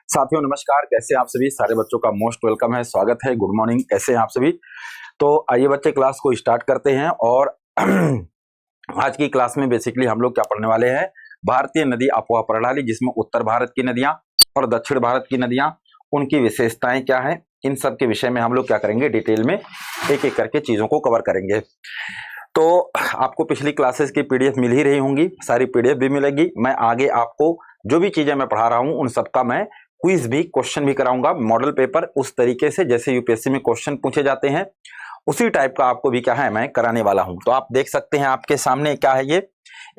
साथियों नमस्कार, कैसे हैं आप सभी। सारे बच्चों का मोस्ट वेलकम है, स्वागत है। गुड मॉर्निंग, कैसे हैं आप सभी। तो आइए बच्चे क्लास को स्टार्ट करते हैं। और आज की क्लास में बेसिकली हम लोग क्या पढ़ने वाले हैं, भारतीय नदी अपवाह प्रणाली, जिसमें उत्तर भारत की नदियां और दक्षिण भारत की नदियां, उनकी विशेषताएं क्या है, इन सब के विषय में हम लोग क्या करेंगे, डिटेल में एक एक करके चीजों को कवर करेंगे। तो आपको पिछली क्लासेस की पीडीएफ मिल ही रही होंगी, सारी पीडीएफ भी मिलेगी। मैं आगे आपको जो भी चीजें मैं पढ़ा रहा हूं उन सबका मैं क्विज भी, क्वेश्चन भी कराऊंगा, मॉडल पेपर उस तरीके से जैसे यूपीएससी में क्वेश्चन पूछे जाते हैं उसी टाइप का आपको भी क्या है मैं कराने वाला हूं। तो आप देख सकते हैं आपके सामने क्या है, ये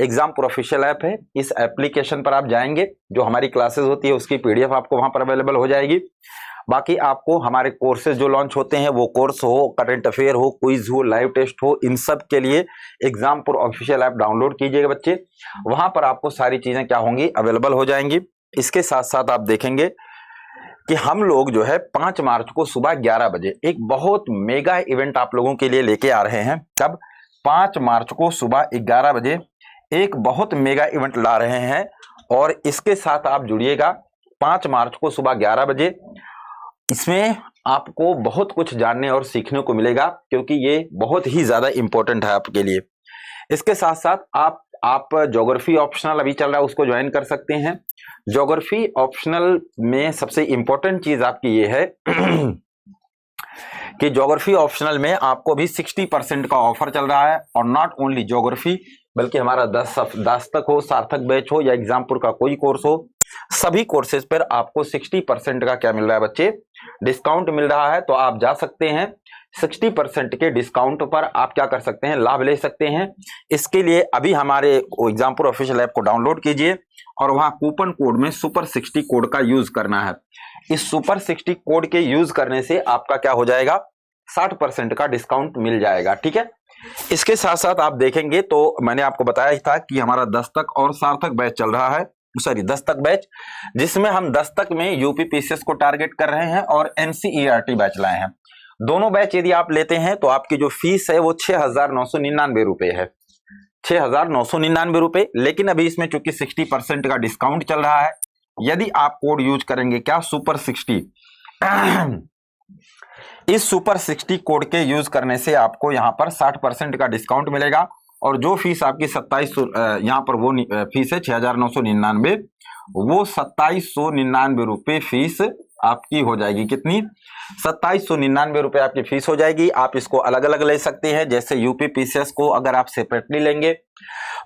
एग्जामपुर ऑफिशियल ऐप है। इस एप्लीकेशन पर आप जाएंगे, जो हमारी क्लासेस होती है उसकी पीडीएफ आपको वहां पर अवेलेबल हो जाएगी। बाकी आपको हमारे कोर्सेज जो लॉन्च होते हैं, वो कोर्स हो, करंट अफेयर हो, क्विज हो, लाइव टेस्ट हो, इन सब के लिए एग्जामपुर ऑफिशियल ऐप डाउनलोड कीजिएगा बच्चे। वहां पर आपको सारी चीजें क्या होंगी, अवेलेबल हो जाएंगी। इसके साथ साथ आप देखेंगे कि हम लोग जो है 5 मार्च को सुबह 11 बजे एक बहुत मेगा इवेंट आप लोगों के लिए लेके आ रहे हैं। कब? 5 मार्च को सुबह 11 बजे एक बहुत मेगा इवेंट ला रहे हैं, और इसके साथ आप जुड़िएगा। 5 मार्च को सुबह 11 बजे इसमें आपको बहुत कुछ जानने और सीखने को मिलेगा, क्योंकि ये बहुत ही ज्यादा इंपॉर्टेंट है आपके लिए। इसके साथ साथ आप ज्योग्राफी ऑप्शनल अभी चल रहा है, उसको ज्वाइन कर सकते हैं। ज्योग्राफी ऑप्शनल में सबसे इंपॉर्टेंट चीज आपकी ये है कि ज्योग्राफी ऑप्शनल में आपको भी 60% का ऑफर चल रहा है। और नॉट ओनली ज्योग्राफी, बल्कि हमारा 10 तक हो, सार्थक बैच हो या एग्जामपुर का कोई कोर्स हो, सभी कोर्सेज पर आपको 60% का क्या मिल रहा है बच्चे, डिस्काउंट मिल रहा है। तो आप जा सकते हैं, 60% के डिस्काउंट पर आप क्या कर सकते हैं, लाभ ले सकते हैं। इसके लिए अभी हमारे एग्जामपुर ऑफिशियल ऐप को डाउनलोड कीजिए और वहां कूपन कोड में सुपर 60 कोड का यूज करना है। इस सुपर 60 कोड के यूज करने से आपका क्या हो जाएगा, 60% का डिस्काउंट मिल जाएगा। ठीक है। इसके साथ साथ आप देखेंगे तो मैंने आपको बताया ही था कि हमारा 10 तक और सार्थक बैच चल रहा है, सॉरी 10 तक बैच, जिसमें हम 10 तक में यूपी पीसीएस को टारगेट कर रहे हैं और एनसीईआरटी बैच लाए हैं। दोनों बैच यदि आप लेते हैं तो आपकी जो फीस है वो 6,999 रुपए है, 6,999 रुपए। लेकिन अभी इसमें चूंकि 60% का डिस्काउंट चल रहा है, यदि आप कोड यूज करेंगे क्या, सुपर 60, इस सुपर 60 कोड के यूज करने से आपको यहां पर 60% का डिस्काउंट मिलेगा। और जो फीस आपकी 2700 यहां पर वो फीस है 6,999, वो 2,799 रुपए फीस आपकी हो जाएगी। कितनी? 2,799 रुपए आपकी फीस हो जाएगी। आप इसको अलग अलग ले सकते हैं, जैसे यूपी पीसीएस को अगर आप सेपरेटली लेंगे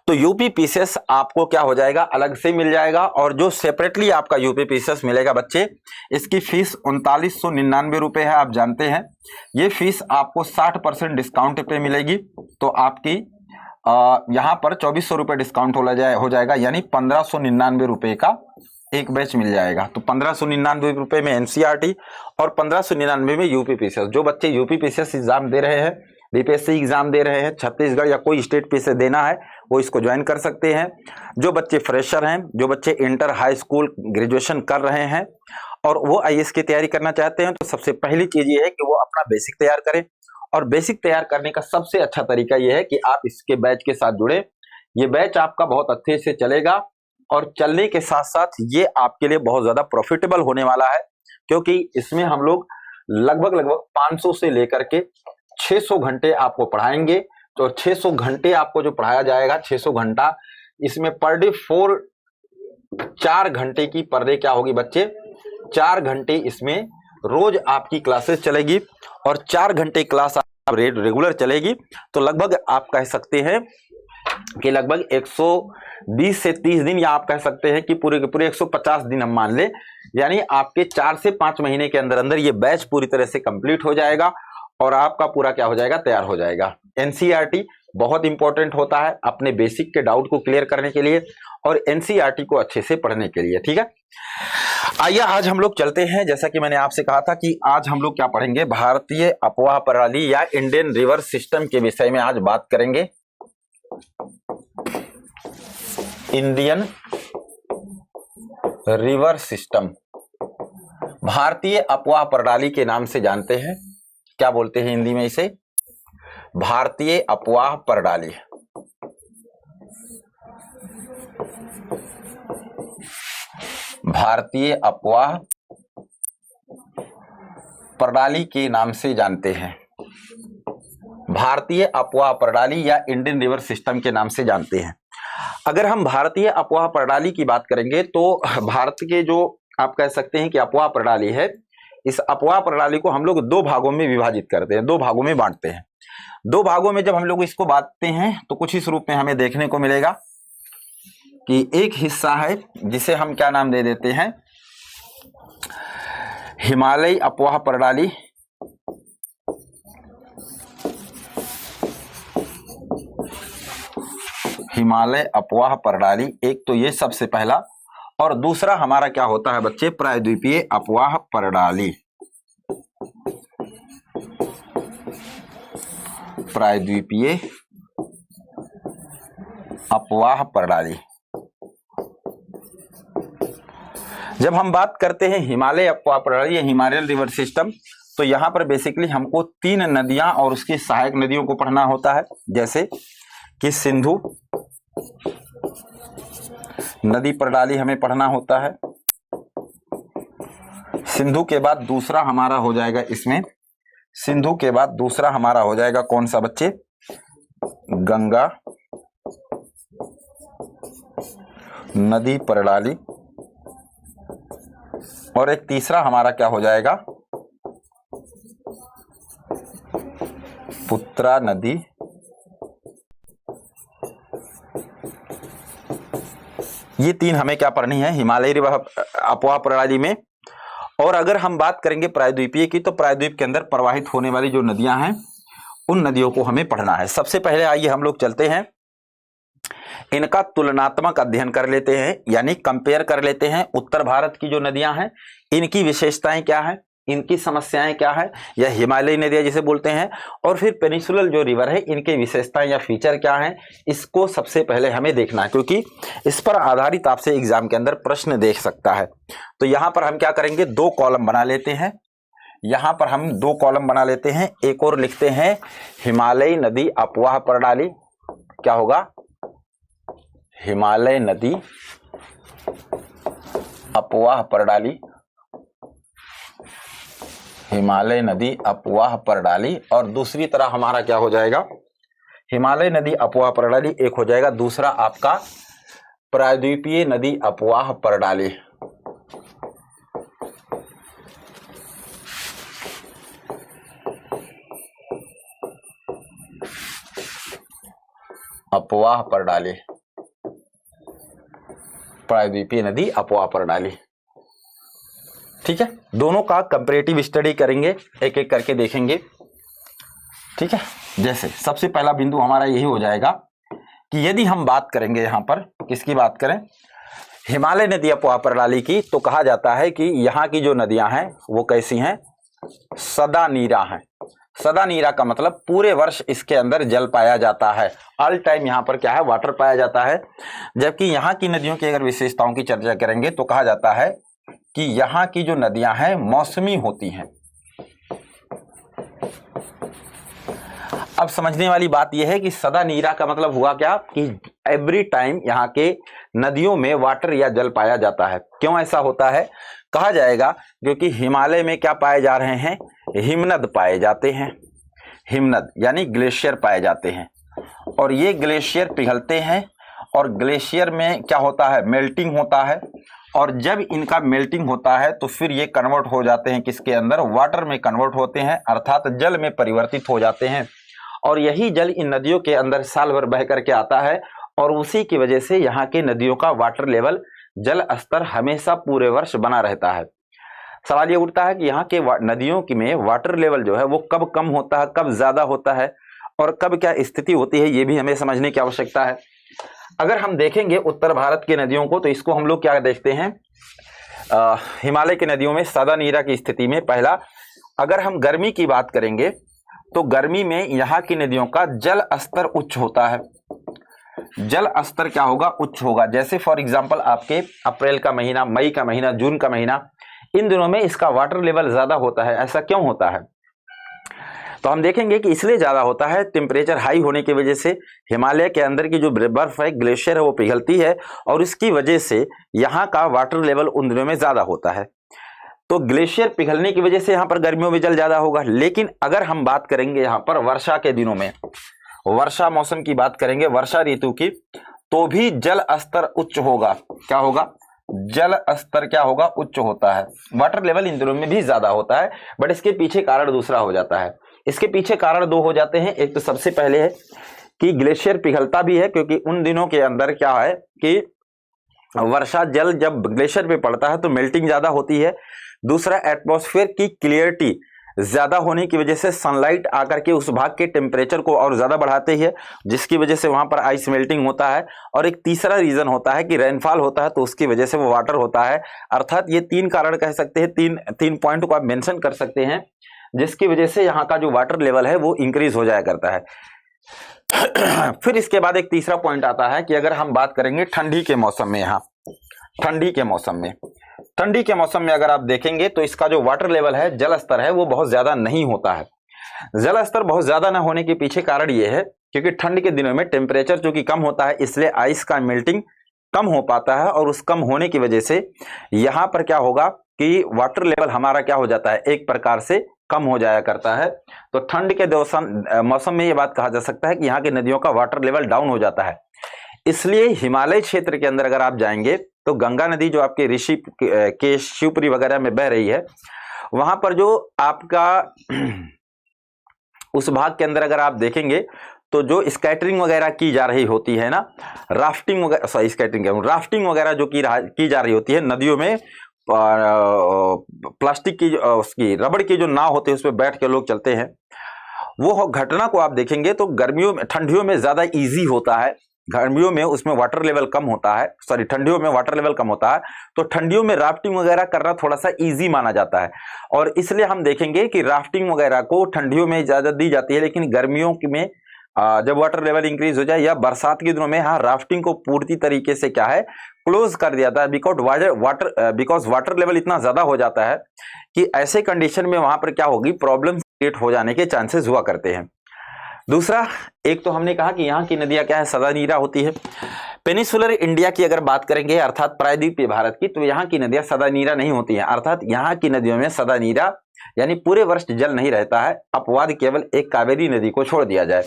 तो यूपी पीसीएस आपको क्या हो जाएगा, अलग से मिल जाएगा। और जो सेपरेटली आपका यूपी पीसीएस मिलेगा बच्चे, इसकी फीस 3999 रुपए है। आप जानते हैं ये फीस आपको 60% डिस्काउंट पे मिलेगी। तो आपकी यहां पर 2400 रुपए डिस्काउंट हो जाएगा, यानी 1599 रुपए का एक बैच मिल जाएगा। तो 1599 रुपए में एनसीईआरटी और 1599 में यूपी पीसीएस। जो बच्चे यूपी पीसीएस एग्जाम दे रहे हैं, बीपीएससी एग्जाम दे रहे हैं, छत्तीसगढ़ या कोई स्टेट पे से देना है, वो इसको ज्वाइन कर सकते हैं। जो बच्चे फ्रेशर हैं, जो बच्चे इंटर, हाई स्कूल, ग्रेजुएशन कर रहे हैं और वो आईएएस की तैयारी करना चाहते हैं, तो सबसे पहली चीज ये है कि वो अपना बेसिक तैयार करें। और बेसिक तैयार करने का सबसे अच्छा तरीका यह है कि आप इसके बैच के साथ जुड़े। ये बैच आपका बहुत अच्छे से चलेगा और चलने के साथ साथ ये आपके लिए बहुत ज्यादा प्रॉफिटेबल होने वाला है, क्योंकि इसमें हम लोग लगभग 500 से लेकर के 600 घंटे आपको पढ़ाएंगे। तो 600 घंटे आपको जो पढ़ाया जाएगा, 600 घंटा, इसमें पर डे 4 घंटे की पर डे क्या होगी बच्चे, 4 घंटे इसमें रोज आपकी क्लासेस चलेगी। और 4 घंटे क्लास आप रेगुलर चलेगी, तो लगभग आप कह सकते हैं कि लगभग 120 से 30 दिन, या आप कह सकते हैं कि पूरे के पूरे 150 दिन हम मान ले, यानी आपके 4 से 5 महीने के अंदर अंदर ये बैच पूरी तरह से कंप्लीट हो जाएगा और आपका पूरा क्या हो जाएगा, तैयार हो जाएगा। एनसीईआरटी बहुत इंपॉर्टेंट होता है अपने बेसिक के डाउट को क्लियर करने के लिए और एनसीईआरटी को अच्छे से पढ़ने के लिए। ठीक है, आइए आज हम लोग चलते हैं। जैसा कि मैंने आपसे कहा था कि आज हम लोग क्या पढ़ेंगे, भारतीय अपवाह प्रणाली या इंडियन रिवर सिस्टम के विषय में आज बात करेंगे। इंडियन रिवर सिस्टम, भारतीय अपवाह प्रणाली के नाम से जानते हैं। क्या बोलते हैं हिंदी में इसे, भारतीय अपवाह प्रणाली। भारतीय अपवाह प्रणाली के नाम से जानते हैं, भारतीय अपवाह प्रणाली या इंडियन रिवर सिस्टम के नाम से जानते हैं। अगर हम भारतीय अपवाह प्रणाली की बात करेंगे तो भारत के जो आप कह सकते हैं कि अपवाह प्रणाली है, इस अपवाह प्रणाली को हम लोग दो भागों में विभाजित करते हैं, दो भागों में बांटते हैं। दो भागों में जब हम लोग इसको बांटते हैं तो कुछ इस रूप में हमें देखने को मिलेगा कि एक हिस्सा है जिसे हम क्या नाम दे देते हैं, हिमालयी अपवाह प्रणाली, हिमालय अपवाह प्रणाली, एक तो ये सबसे पहला, और दूसरा हमारा क्या होता है बच्चे, प्रायद्वीपीय अपवाह प्रणाली, प्रायद्वीपीय अपवाह प्रणाली। जब हम बात करते हैं हिमालय अपवाह प्रणाली या हिमालयन रिवर सिस्टम, तो यहां पर बेसिकली हमको 3 नदियां और उसकी सहायक नदियों को पढ़ना होता है, जैसे कि सिंधु नदी प्रणाली हमें पढ़ना होता है। सिंधु के बाद दूसरा हमारा हो जाएगा इसमें, सिंधु के बाद दूसरा हमारा हो जाएगा कौन सा बच्चे, गंगा नदी प्रणाली, और एक तीसरा हमारा क्या हो जाएगा, पुत्रा नदी ये 3 हमें क्या पढ़नी है हिमालयी अपवाह प्रणाली में। और अगर हम बात करेंगे प्रायद्वीपीय की, तो प्रायद्वीप के अंदर प्रवाहित होने वाली जो नदियां हैं उन नदियों को हमें पढ़ना है। सबसे पहले आइए हम लोग चलते हैं, इनका तुलनात्मक अध्ययन कर लेते हैं, यानी कंपेयर कर लेते हैं। उत्तर भारत की जो नदियां हैं इनकी विशेषताएं क्या है, इनकी समस्याएं क्या है, या हिमालयी नदियां जिसे बोलते हैं, और फिर पेनिसुलर जो रिवर है इनके विशेषताएं या फीचर क्या हैं, इसको सबसे पहले हमें देखना है, क्योंकि इस पर आधारित आपसे एग्जाम के अंदर प्रश्न देख सकता है। तो यहां पर हम क्या करेंगे, 2 कॉलम बना लेते हैं, यहां पर हम 2 कॉलम बना लेते हैं। एक और लिखते हैं हिमालयी नदी अपवाह प्रणाली, क्या होगा, हिमालय नदी अपवाह प्रणाली, हिमालय नदी अपवाह प्रणाली, और दूसरी तरह हमारा क्या हो जाएगा, हिमालय नदी अपवाह प्रणाली एक हो जाएगा, दूसरा आपका प्रायद्वीपीय नदी अपवाह प्रणाली। अपवाह प्रणाली, प्रायद्वीपीय नदी अपवाह प्रणाली। ठीक है, दोनों का कंपैरेटिव स्टडी करेंगे, एक एक करके देखेंगे। ठीक है, जैसे सबसे पहला बिंदु हमारा यही हो जाएगा कि यदि हम बात करेंगे यहां पर किसकी बात करें, हिमालय नदी अपवाह प्रणाली की, तो कहा जाता है कि यहां की जो नदियां हैं वो कैसी हैं, सदा नीरा हैं। सदा नीरा का मतलब पूरे वर्ष इसके अंदर जल पाया जाता है, ऑल टाइम यहाँ पर क्या है, वाटर पाया जाता है। जबकि यहाँ की नदियों की अगर विशेषताओं की चर्चा करेंगे तो कहा जाता है कि यहाँ की जो नदियां हैं मौसमी होती हैं। अब समझने वाली बात यह है कि सदा नीरा का मतलब हुआ क्या, कि एवरी टाइम यहाँ के नदियों में वाटर या जल पाया जाता है। क्यों ऐसा होता है, कहा जाएगा क्योंकि हिमालय में क्या पाए जा रहे हैं, हिमनद पाए जाते हैं, हिमनद यानी ग्लेशियर पाए जाते हैं, और ये ग्लेशियर पिघलते हैं, और ग्लेशियर में क्या होता है, मेल्टिंग होता है, और जब इनका मेल्टिंग होता है तो फिर ये कन्वर्ट हो जाते हैं किसके अंदर, वाटर में कन्वर्ट होते हैं, अर्थात जल में परिवर्तित हो जाते हैं। और यही जल इन नदियों के अंदर साल भर बह करके आता है, और उसी की वजह से यहाँ के नदियों का वाटर लेवल, जल स्तर हमेशा पूरे वर्ष बना रहता है। सवाल ये उठता है कि यहाँ के नदियों की में वाटर लेवल जो है वो कब कम होता है, कब ज्यादा होता है, और कब क्या स्थिति होती है, ये भी हमें समझने की आवश्यकता है। अगर हम देखेंगे उत्तर भारत की नदियों को, तो इसको हम लोग क्या देखते हैं, हिमालय की नदियों में सदा नीरा की स्थिति में पहला, अगर हम गर्मी की बात करेंगे तो गर्मी में यहाँ की नदियों का जल स्तर उच्च होता है। जल स्तर क्या होगा, उच्च होगा। जैसे फॉर एग्जांपल आपके अप्रैल का महीना, मई का महीना, जून का महीना, इन दिनों में इसका वाटर लेवल ज्यादा होता है। ऐसा क्यों होता है, तो हम देखेंगे कि इसलिए ज्यादा होता है, टेम्परेचर हाई होने की वजह से हिमालय के अंदर की जो बर्फ है, ग्लेशियर है, वो पिघलती है, और इसकी वजह से यहाँ का वाटर लेवल उन दिनों में ज्यादा होता है। तो ग्लेशियर पिघलने की वजह से यहाँ पर गर्मियों में जल ज्यादा होगा। लेकिन अगर हम बात करेंगे यहाँ पर वर्षा के दिनों में, वर्षा मौसम की बात करेंगे, वर्षा ऋतु की, तो भी जल स्तर उच्च होगा। क्या होगा? जल स्तर क्या होगा? उच्च होता है। वाटर लेवल इन दिनों में भी ज्यादा होता है, बट इसके पीछे कारण दूसरा हो जाता है। इसके पीछे कारण दो हो जाते हैं। एक तो सबसे पहले है कि ग्लेशियर पिघलता भी है, क्योंकि उन दिनों के अंदर क्या है कि वर्षा जल जब ग्लेशियर पे पड़ता है तो मेल्टिंग ज्यादा होती है। दूसरा, एटमॉस्फेयर की क्लियरिटी ज्यादा होने की वजह से सनलाइट आकर के उस भाग के टेम्परेचर को और ज्यादा बढ़ाते हैं, जिसकी वजह से वहां पर आइस मेल्टिंग होता है। और एक तीसरा रीजन होता है कि रेनफॉल होता है, तो उसकी वजह से वो वाटर होता है। अर्थात ये तीन कारण कह सकते हैं, तीन पॉइंट को आप मेंशन कर सकते हैं, जिसकी वजह से यहाँ का जो वाटर लेवल है वो इंक्रीज हो जाया करता है। फिर इसके बाद एक तीसरा पॉइंट आता है कि अगर हम बात करेंगे ठंडी के मौसम में, यहाँ ठंडी के मौसम में अगर आप देखेंगे तो इसका जो वाटर लेवल है, जल स्तर है, वो बहुत ज्यादा नहीं होता है। जल स्तर बहुत ज्यादा न होने के पीछे कारण ये है क्योंकि ठंड के दिनों में टेम्परेचर चूंकि कम होता है, इसलिए आइस का मेल्टिंग कम हो पाता है, और उस कम होने की वजह से यहाँ पर क्या होगा कि वाटर लेवल हमारा क्या हो जाता है, एक प्रकार से कम हो जाया करता है। तो ठंड के मौसम में ये बात कहा जा सकता है कि यहाँ की नदियों का वाटर लेवल डाउन हो जाता है। इसलिए हिमालय क्षेत्र के अंदर अगर आप जाएंगे तो गंगा नदी जो आपके ऋषि के शिवपुरी वगैरह में बह रही है, वहां पर जो आपका उस भाग के अंदर अगर आप देखेंगे तो जो स्कैटरिंग वगैरह की जा रही होती है ना, राफ्टिंग वगैरह जो की जा रही होती है नदियों में, प्लास्टिक की उसकी रबड़ की जो नाव होती है उसमें बैठ के लोग चलते हैं, वो घटना को आप देखेंगे तो गर्मियों में, ठंडियों में ज्यादा इजी होता है। गर्मियों में उसमें वाटर लेवल कम होता है, ठंडियों में वाटर लेवल कम होता है, तो ठंडियों में राफ्टिंग वगैरह करना थोड़ा सा इजी माना जाता है। और इसलिए हम देखेंगे कि राफ्टिंग वगैरह को ठंडियों में इजाजत दी जाती है, लेकिन गर्मियों में जब वाटर लेवल इंक्रीज हो जाए या बरसात के दिनों में, हाँ, राफ्टिंग को पूर्ति तरीके से क्या है, क्लोज कर दिया जाता है। बिकॉज वाटर लेवल इतना ज्यादा हो जाता है कि ऐसे कंडीशन में वहां पर क्या होगी, प्रॉब्लम क्रिएट हो जाने के चांसेस हुआ करते हैं। दूसरा, एक तो हमने कहा कि यहाँ की नदियां क्या है, सदा नीरा होती है। पेनिसुलर इंडिया की अगर बात करेंगे, अर्थात प्रायद्वीपीय भारत की, तो यहाँ की नदियां सदा नीरा नहीं होती हैं। अर्थात यहाँ की नदियों में सदा नीरा यानी पूरे वर्ष जल नहीं रहता है, अपवाद केवल एक कावेरी नदी को छोड़ दिया जाए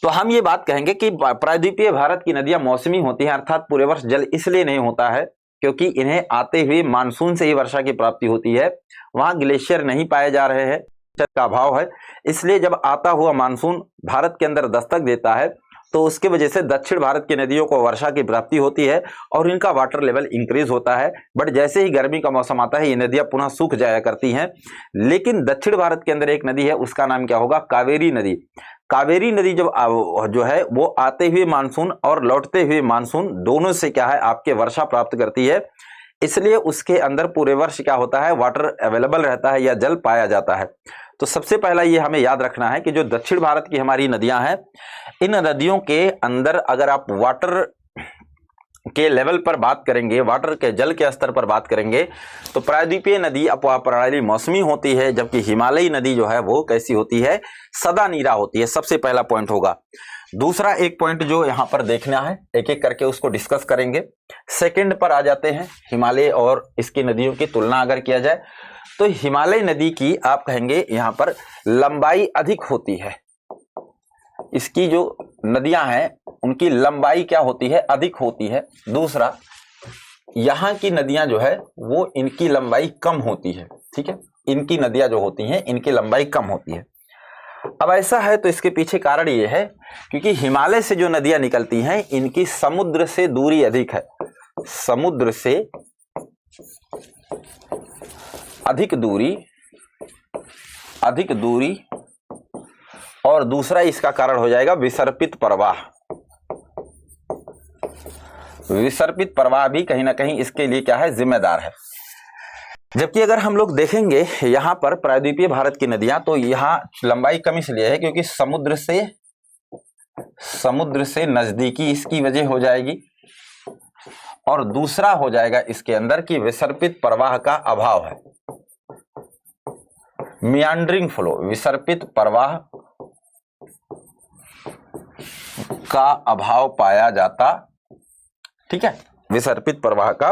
तो हम ये बात कहेंगे कि प्रायद्वीपीय भारत की नदियां मौसमी होती हैं, अर्थात पूरे वर्ष जल इसलिए नहीं होता है क्योंकि इन्हें आते हुए मानसून से ही वर्षा की प्राप्ति होती है। वहां ग्लेशियर नहीं पाए जा रहे हैं, का अभाव है, इसलिए जब आता हुआ मानसून भारत के अंदर दस्तक देता है तो उसकी वजह से दक्षिण भारत की नदियों को वर्षा की प्राप्ति होती है और इनका वाटर लेवल इंक्रीज होता है। बट जैसे ही गर्मी का मौसम आता है ये नदियां पुनः सूख जाया करती हैं। लेकिन दक्षिण भारत के अंदर एक नदी है, उसका नाम क्या होगा, कावेरी नदी। कावेरी नदी जब जो है वो आते हुए मानसून और लौटते हुए मानसून दोनों से क्या है, आपके वर्षा प्राप्त करती है, इसलिए उसके अंदर पूरे वर्ष क्या होता है, वाटर अवेलेबल रहता है या जल पाया जाता है। तो सबसे पहला ये हमें याद रखना है कि जो दक्षिण भारत की हमारी नदियां हैं, इन नदियों के अंदर अगर आप वाटर के लेवल पर बात करेंगे, वाटर के जल के स्तर पर बात करेंगे, तो प्रायद्वीपीय नदी अपवाह प्रणाली मौसमी होती है, जबकि हिमालयी नदी जो है वो कैसी होती है, सदा नीरा होती है। सबसे पहला पॉइंट होगा। दूसरा एक पॉइंट जो यहां पर देखना है, एक एक करके उसको डिस्कस करेंगे। सेकंड पर आ जाते हैं, हिमालय और इसकी नदियों की तुलना अगर किया जाए तो हिमालय नदी की आप कहेंगे यहां पर लंबाई अधिक होती है। इसकी जो नदियां हैं उनकी लंबाई क्या होती है, अधिक होती है। दूसरा, यहां की नदियां जो है वो इनकी लंबाई कम होती है। ठीक है, इनकी नदियां जो होती हैं इनकी लंबाई कम होती है। अब ऐसा है तो इसके पीछे कारण ये है क्योंकि हिमालय से जो नदियां निकलती हैं इनकी समुद्र से दूरी अधिक है, समुद्र से अधिक दूरी, और दूसरा इसका कारण हो जाएगा विसर्पित प्रवाह। विसर्पित प्रवाह भी कहीं ना कहीं इसके लिए क्या है, जिम्मेदार है। जबकि अगर हम लोग देखेंगे यहां पर प्रायद्वीपीय भारत की नदियां, तो यहां लंबाई कम इसलिए है क्योंकि समुद्र से नजदीकी इसकी वजह हो जाएगी, और दूसरा हो जाएगा इसके अंदर कि विसर्पित प्रवाह का अभाव है, मियांड्रिंग फ्लो, विसर्पित प्रवाह का अभाव पाया जाता। ठीक है, विसर्पित प्रवाह का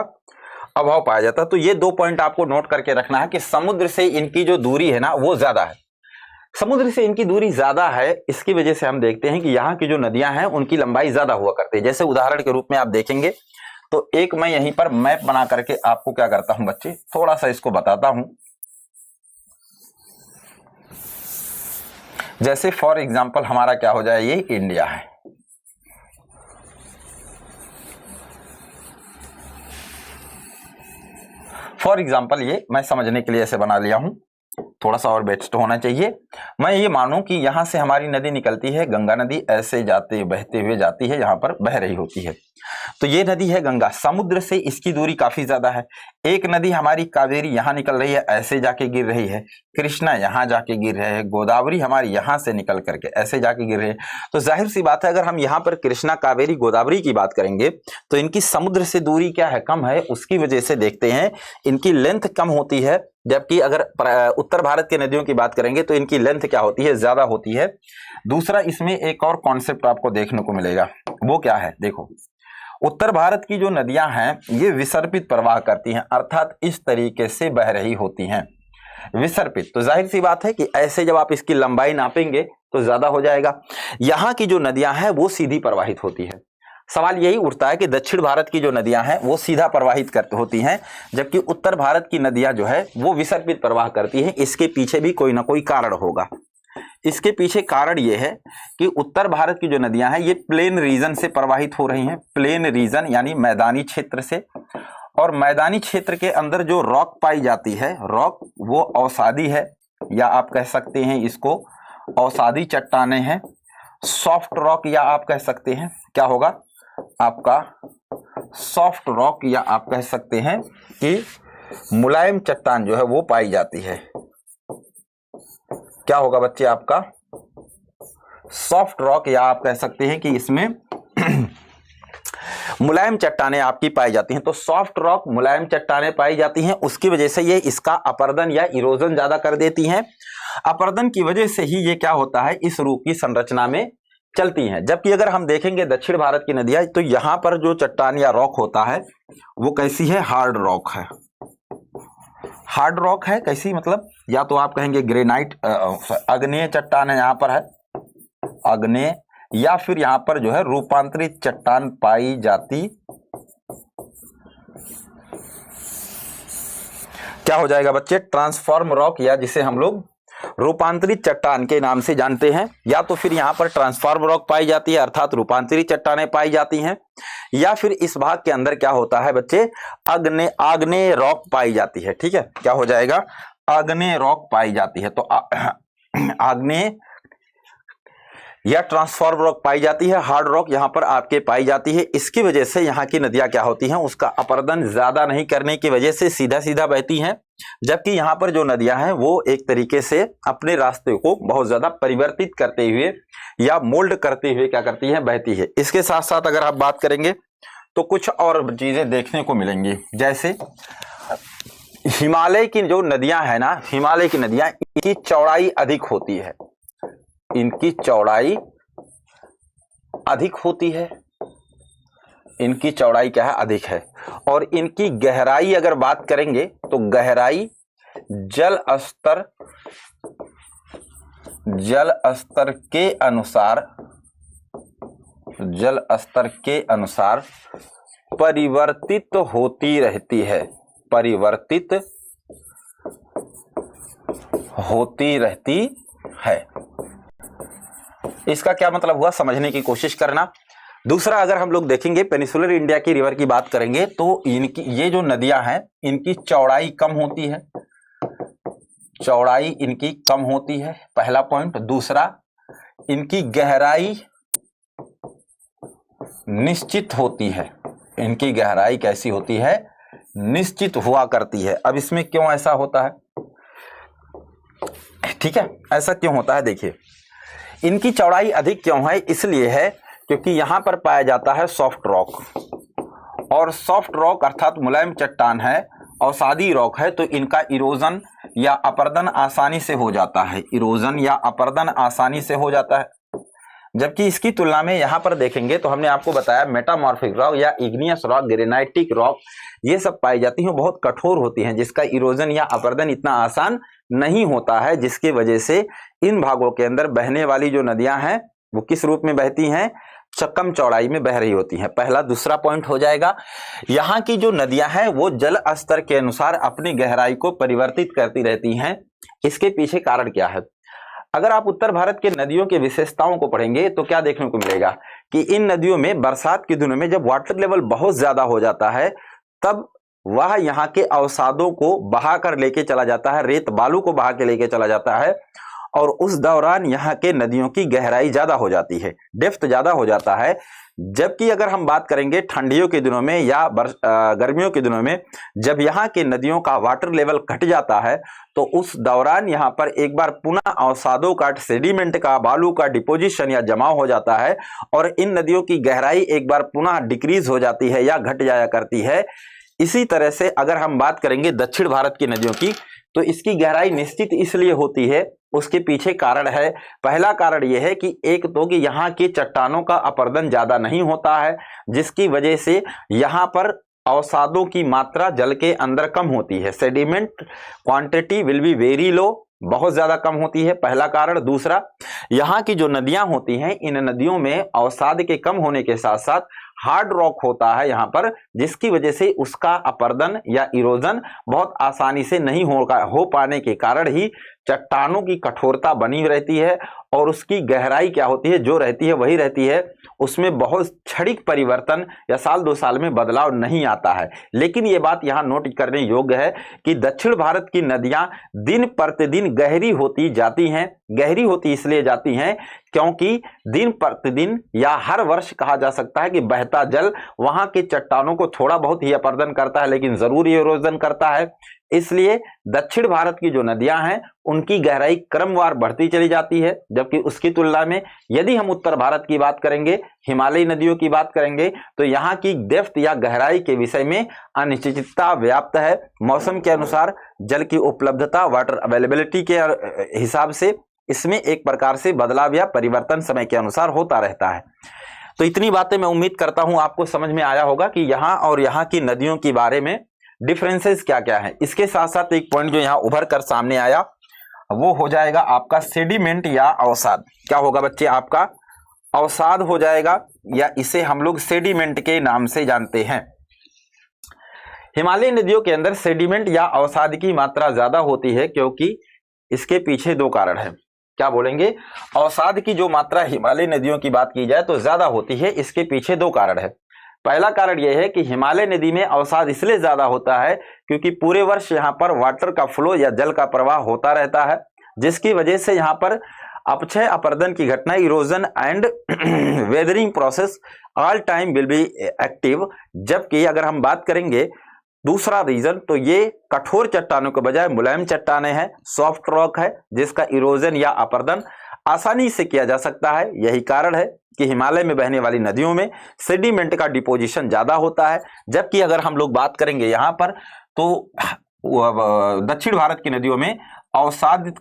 अभाव पाया जाता है। तो ये 2 पॉइंट आपको नोट करके रखना है कि समुद्र से इनकी जो दूरी है ना वो ज्यादा है, समुद्र से इनकी दूरी ज्यादा है। इसकी वजह से हम देखते हैं कि यहाँ की जो नदियां हैं उनकी लंबाई ज्यादा हुआ करती है। जैसे उदाहरण के रूप में आप देखेंगे तो एक मैं यहीं पर मैप बना करके आपको क्या करता हूं बच्चे, थोड़ा सा इसको बताता हूं। जैसे फॉर एग्जांपल हमारा क्या हो जाए, ये इंडिया है, फॉर एग्जांपल ये मैं समझने के लिए ऐसे बना लिया हूं, थोड़ा सा और बेस्ट होना चाहिए। मैं ये मानूं कि यहां से हमारी नदी निकलती है, गंगा नदी ऐसे जाते बहते हुए जाती है, यहां पर बह रही होती है। तो ये नदी है गंगा, समुद्र से इसकी दूरी काफी ज्यादा है। एक नदी हमारी कावेरी यहां निकल रही है, ऐसे जाके गिर रही है, कृष्णा यहां जाके गिर रहे हैं, गोदावरी हमारी यहां से निकल करके ऐसे जाके गिर रहे हैं। तो जाहिर सी बात है अगर हम यहाँ पर कृष्णा कावेरी गोदावरी की बात करेंगे तो इनकी समुद्र से दूरी क्या है, कम है। उसकी वजह से देखते हैं इनकी लेंथ कम होती है, जबकि अगर उत्तर भारत की नदियों की बात करेंगे तो इनकी लेंथ क्या होती है, ज्यादा होती है। दूसरा इसमें एक और कॉन्सेप्ट आपको देखने को मिलेगा, वो क्या है, देखो उत्तर भारत की जो नदियां हैं ये विसर्पित प्रवाह करती हैं, अर्थात इस तरीके से बह रही होती हैं, विसर्पित। तो जाहिर सी बात है कि ऐसे जब आप इसकी लंबाई नापेंगे तो ज्यादा हो जाएगा। यहाँ की जो नदियां हैं वो सीधी प्रवाहित होती है। सवाल यही उठता है कि दक्षिण भारत की जो नदियां हैं वो सीधा प्रवाहित करती होती हैं, जबकि उत्तर भारत की नदियां जो है वो विसर्पित प्रवाह करती हैं। इसके पीछे भी कोई ना कोई कारण होगा। इसके पीछे कारण ये है कि उत्तर भारत की जो नदियां हैं ये प्लेन रीजन से प्रवाहित हो रही हैं, प्लेन रीजन यानी मैदानी क्षेत्र से। और मैदानी क्षेत्र के अंदर जो रॉक पाई जाती है, रॉक वो अवसादी है, या आप कह सकते हैं इसको अवसादी चट्टानें हैं, सॉफ्ट रॉक, या आप कह सकते हैं क्या होगा आपका सॉफ्ट रॉक, या आप कह सकते हैं कि मुलायम चट्टान जो है वो पाई जाती है। क्या होगा बच्चे आपका सॉफ्ट रॉक, या आप कह सकते हैं कि इसमें मुलायम चट्टानें आपकी पाई जाती हैं। तो सॉफ्ट रॉक मुलायम चट्टानें पाई जाती हैं, उसकी वजह से ये इसका अपरदन या इरोजन ज्यादा कर देती हैं। अपरदन की वजह से ही ये क्या होता है, इस रूप की संरचना में चलती हैं। जबकि अगर हम देखेंगे दक्षिण भारत की नदियां तो यहां पर जो चट्टान या रॉक होता है वो कैसी है, हार्ड रॉक है। हार्ड रॉक है कैसी, मतलब या तो आप कहेंगे ग्रेनाइट, अग्नेय चट्टान है, यहां पर है अग्नेय, या फिर यहां पर जो है रूपांतरित चट्टान पाई जाती। क्या हो जाएगा बच्चे, ट्रांसफॉर्म रॉक, या जिसे हम लोग रूपांतरित चट्टान के नाम से जानते हैं। या तो फिर यहां पर ट्रांसफॉर्म रॉक पाई जाती है अर्थात रूपांतरित चट्टानें पाई जाती हैं, या फिर इस भाग के अंदर क्या होता है बच्चे, आग्नेय रॉक पाई जाती है। ठीक है, क्या हो जाएगा, आग्नेय रॉक पाई जाती है। तो आग्नेय या ट्रांसफॉर्म रॉक पाई जाती है, हार्ड रॉक यहां पर आपके पाई जाती है। इसकी वजह से यहाँ की नदियां क्या होती हैं, उसका अपरदन ज्यादा नहीं करने की वजह से सीधा सीधा बहती हैं, जबकि यहाँ पर जो नदियां हैं वो एक तरीके से अपने रास्ते को बहुत ज्यादा परिवर्तित करते हुए या मोल्ड करते हुए क्या करती है, बहती है। इसके साथ साथ अगर आप बात करेंगे तो कुछ और चीजें देखने को मिलेंगी। जैसे हिमालय की जो नदियां है ना, हिमालय की नदियां इनकी चौड़ाई अधिक होती है, इनकी चौड़ाई अधिक होती है, इनकी चौड़ाई क्या है, अधिक है। और इनकी गहराई अगर बात करेंगे तो गहराई जल स्तर के अनुसार परिवर्तित होती रहती है, परिवर्तित होती रहती है। इसका क्या मतलब हुआ, समझने की कोशिश करना। दूसरा अगर हम लोग देखेंगे पेनिसुलर इंडिया की रिवर की बात करेंगे तो इनकी ये जो नदियां हैं इनकी चौड़ाई कम होती है, चौड़ाई इनकी कम होती है, पहला पॉइंट। दूसरा इनकी गहराई निश्चित होती है, इनकी गहराई कैसी होती है, निश्चित हुआ करती है। अब इसमें क्यों ऐसा होता है, ठीक है, ऐसा क्यों होता है, देखिए इनकी चौड़ाई अधिक क्यों है, इसलिए है क्योंकि यहां पर पाया जाता है सॉफ्ट रॉक, और सॉफ्ट रॉक अर्थात मुलायम चट्टान है, अवसादी रॉक है, तो इनका इरोजन या अपरदन आसानी से हो जाता है, इरोजन या अपरदन आसानी से हो जाता है। जबकि इसकी तुलना में यहाँ पर देखेंगे तो हमने आपको बताया मेटामॉर्फिक रॉक या इग्नियस रॉक, ग्रेनाइटिक रॉक, ये सब पाई जाती हैं, बहुत कठोर होती हैं, जिसका इरोजन या अपर्दन इतना आसान नहीं होता है, जिसकी वजह से इन भागों के अंदर बहने वाली जो नदियां हैं वो किस रूप में बहती हैं, कम चौड़ाई में बह रही होती हैं। पहला। दूसरा पॉइंट हो जाएगा, यहाँ की जो नदियां हैं वो जल स्तर के अनुसार अपनी गहराई को परिवर्तित करती रहती हैं। इसके पीछे कारण क्या है? अगर आप उत्तर भारत के नदियों की विशेषताओं को पढ़ेंगे तो क्या देखने को मिलेगा कि इन नदियों में बरसात के दिनों में जब वाटर लेवल बहुत ज्यादा हो जाता है तब वह यहाँ के अवसादों को बहा कर लेके चला जाता है, रेत बालू को बहा के लेके चला जाता है, और उस दौरान यहाँ के नदियों की गहराई ज्यादा हो जाती है, डेप्थ ज्यादा हो जाता है। जबकि अगर हम बात करेंगे ठंडियों के दिनों में या गर्मियों के दिनों में, जब यहाँ के नदियों का वाटर लेवल घट जाता है तो उस दौरान यहाँ पर एक बार पुनः अवसादों का, सेडिमेंट का, बालू का डिपोजिशन या जमाव हो जाता है और इन नदियों की गहराई एक बार पुनः डिक्रीज हो जाती है या घट जाया करती है। इसी तरह से अगर हम बात करेंगे दक्षिण भारत की नदियों की तो इसकी गहराई निश्चित इसलिए होती है, उसके पीछे कारण है। पहला कारण यह है कि एक तो कि यहाँ की चट्टानों का अपरदन ज्यादा नहीं होता है, जिसकी वजह से यहाँ पर अवसादों की मात्रा जल के अंदर कम होती है, sediment quantity will be very low, बहुत ज्यादा कम होती है, पहला कारण। दूसरा, यहाँ की जो नदियां होती हैं इन नदियों में अवसाद के कम होने के साथ साथ हार्ड रॉक होता है यहाँ पर, जिसकी वजह से उसका अपरदन या इरोजन बहुत आसानी से नहीं हो पाने के कारण ही चट्टानों की कठोरता बनी रहती है और उसकी गहराई क्या होती है, जो रहती है वही रहती है, उसमें बहुत क्षणिक परिवर्तन या साल 2 साल में बदलाव नहीं आता है। लेकिन ये बात यहाँ नोट करने योग्य है कि दक्षिण भारत की नदियां दिन प्रतिदिन गहरी होती जाती हैं। गहरी होती इसलिए जाती हैं क्योंकि दिन प्रतिदिन या हर वर्ष कहा जा सकता है कि बहता जल वहां के चट्टानों को थोड़ा बहुत ही अपरदन करता है, लेकिन जरूर इरोजन करता है। इसलिए दक्षिण भारत की जो नदियां हैं उनकी गहराई क्रमवार बढ़ती चली जाती है, जबकि उसकी तुलना में यदि हम उत्तर भारत की बात करेंगे, हिमालयी नदियों की बात करेंगे, तो यहाँ की डेप्थ या गहराई के विषय में अनिश्चितता व्याप्त है। मौसम के अनुसार जल की उपलब्धता, वाटर अवेलेबिलिटी के हिसाब से इसमें एक प्रकार से बदलाव या परिवर्तन समय के अनुसार होता रहता है। तो इतनी बातें मैं उम्मीद करता हूं आपको समझ में आया होगा कि यहाँ और यहाँ की नदियों के बारे में डिफरेंसेस क्या क्या है। इसके साथ साथ एक पॉइंट जो यहाँ उभर कर सामने आया वो हो जाएगा आपका सेडिमेंट या अवसाद। क्या होगा बच्चे? आपका अवसाद हो जाएगा, या इसे हम लोग सेडिमेंट के नाम से जानते हैं। हिमालयी नदियों के अंदर सेडिमेंट या अवसाद की मात्रा ज्यादा होती है क्योंकि इसके पीछे 2 कारण है। क्या बोलेंगे? अवसाद की जो मात्रा हिमालयी नदियों की बात की जाए तो ज्यादा होती है, इसके पीछे 2 कारण है। पहला कारण यह है कि हिमालय नदी में अवसाद इसलिए ज्यादा होता है क्योंकि पूरे वर्ष यहाँ पर वाटर का फ्लो या जल का प्रवाह होता रहता है, जिसकी वजह से यहाँ पर अपक्षय अपरदन की घटना, erosion and weathering process all time will be active. जबकि अगर हम बात करेंगे दूसरा रीजन, तो ये कठोर चट्टानों के बजाय मुलायम चट्टाने हैं, सॉफ्ट रॉक है, जिसका इरोजन या अपरदन आसानी से किया जा सकता है। यही कारण है कि हिमालय में बहने वाली नदियों में सेडिमेंट का डिपोजिशन ज्यादा होता है। जबकि अगर हम लोग बात करेंगे यहाँ पर तो दक्षिण भारत की नदियों में अवसाद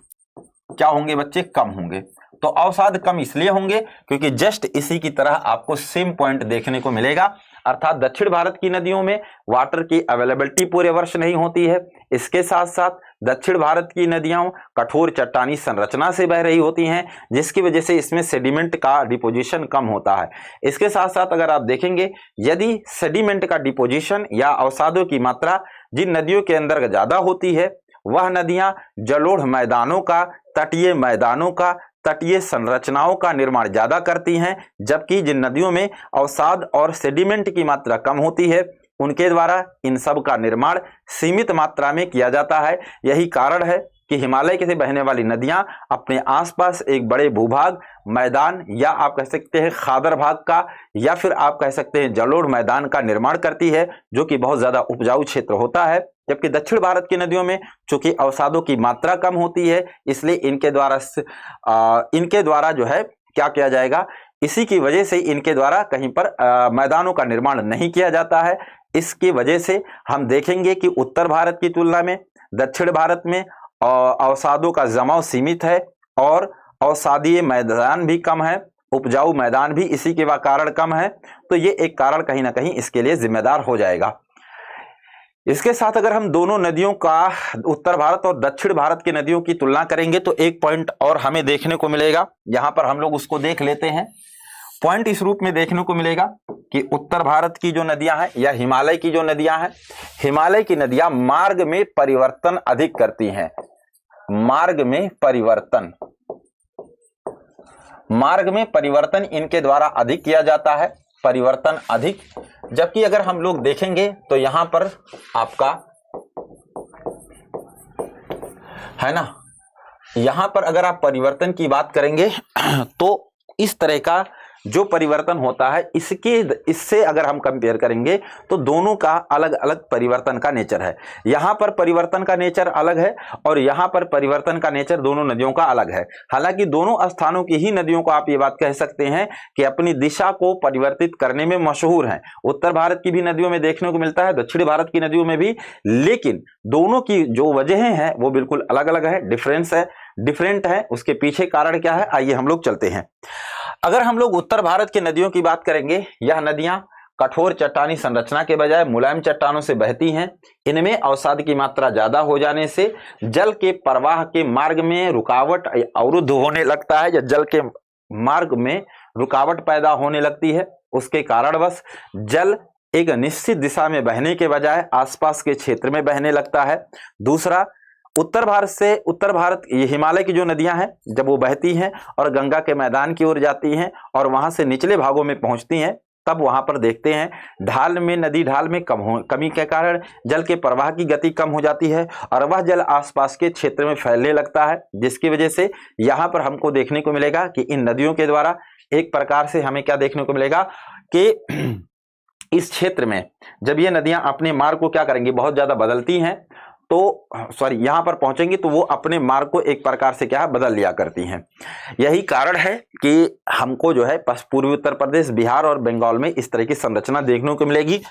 क्या होंगे बच्चे? कम होंगे। तो अवसाद कम इसलिए होंगे क्योंकि जस्ट इसी की तरह आपको सेम पॉइंट देखने को मिलेगा, अर्थात दक्षिण भारत की नदियों में वाटर की अवेलेबिलिटी पूरे वर्ष नहीं होती है। इसके साथ साथ दक्षिण भारत की नदियां कठोर चट्टानी संरचना से बह रही होती हैं, जिसकी वजह से इसमें सेडिमेंट का डिपोजिशन कम होता है। इसके साथ साथ अगर आप देखेंगे, यदि सेडिमेंट का डिपोजिशन या अवसादों की मात्रा जिन नदियों के अंदर ज्यादा होती है वह नदियां जलोढ़ मैदानों का, तटीय मैदानों का, तटीय संरचनाओं का निर्माण ज्यादा करती हैं। जबकि जिन नदियों में अवसाद और सेडिमेंट की मात्रा कम होती है उनके द्वारा इन सब का निर्माण सीमित मात्रा में किया जाता है। यही कारण है कि हिमालय से बहने वाली नदियां अपने आसपास एक बड़े भूभाग, मैदान, या आप कह सकते हैं खादर भाग का, या फिर आप कह सकते हैं जलोढ़ मैदान का निर्माण करती है, जो कि बहुत ज्यादा उपजाऊ क्षेत्र होता है। जबकि दक्षिण भारत की नदियों में चूंकि अवसादों की मात्रा कम होती है, इसलिए इनके द्वारा जो है क्या किया जाएगा, इसी की वजह से इनके द्वारा कहीं पर मैदानों का निर्माण नहीं किया जाता है। इसकी वजह से हम देखेंगे कि उत्तर भारत की तुलना में दक्षिण भारत में अवसादों का जमाव सीमित है और अवसादीय मैदान भी कम है। उपजाऊ मैदान भी इसी के कारण कम है, तो ये एक कारण कहीं ना कहीं इसके लिए जिम्मेदार हो जाएगा। इसके साथ अगर हम दोनों नदियों का उत्तर भारत और दक्षिण भारत की नदियों की तुलना करेंगे तो एक पॉइंट और हमें देखने को मिलेगा, यहां पर हम लोग उसको देख लेते हैं। पॉइंट इस रूप में देखने को मिलेगा कि उत्तर भारत की जो नदियां हैं या हिमालय की जो नदियां हैं, हिमालय की नदियां मार्ग में परिवर्तन अधिक करती हैं। मार्ग में परिवर्तन इनके द्वारा अधिक किया जाता है, परिवर्तन अधिक। जबकि अगर हम लोग देखेंगे तो यहां पर आपका है ना, यहां पर अगर आप परिवर्तन की बात करेंगे तो इस तरह का जो परिवर्तन होता है इससे अगर हम कंपेयर करेंगे तो दोनों का अलग अलग परिवर्तन का नेचर है। यहां पर परिवर्तन का नेचर अलग है और यहां पर परिवर्तन का नेचर दोनों नदियों का अलग है। हालांकि दोनों स्थानों की ही नदियों को आप ये बात कह सकते हैं कि अपनी दिशा को परिवर्तित करने में मशहूर हैं। उत्तर भारत की भी नदियों में देखने को मिलता है, दक्षिण भारत की नदियों में भी, लेकिन दोनों की जो वजहें हैं वो बिल्कुल अलग अलग है, डिफरेंट है। उसके पीछे कारण क्या है, आइए हम लोग चलते हैं। अगर हम लोग उत्तर भारत की नदियों की बात करेंगे, यह नदियां कठोर चट्टानी संरचना के बजाय मुलायम चट्टानों से बहती हैं। इनमें अवसाद की मात्रा ज्यादा हो जाने से जल के प्रवाह के मार्ग में रुकावट अवरुद्ध होने लगता है, या जल के मार्ग में रुकावट पैदा होने लगती है। उसके कारणवश जल एक निश्चित दिशा में बहने के बजाय आसपास के क्षेत्र में बहने लगता है। दूसरा, उत्तर भारत ये हिमालय की जो नदियां हैं जब वो बहती हैं और गंगा के मैदान की ओर जाती हैं और वहां से निचले भागों में पहुंचती हैं, तब वहां पर देखते हैं नदी ढाल में कमी के कारण जल के प्रवाह की गति कम हो जाती है और वह जल आसपास के क्षेत्र में फैलने लगता है, जिसकी वजह से यहाँ पर हमको देखने को मिलेगा कि इन नदियों के द्वारा एक प्रकार से हमें क्या देखने को मिलेगा कि इस क्षेत्र में जब ये नदियां अपने मार्ग को क्या करेंगी, बहुत ज्यादा बदलती हैं, तो यहां पर पहुंचेंगी तो वो अपने मार्ग को एक प्रकार से क्या है, बदल लिया करती हैं। यही कारण है कि हमको जो है पूर्वी उत्तर प्रदेश, बिहार और बंगाल में इस तरह की संरचना देखने को मिलेगी।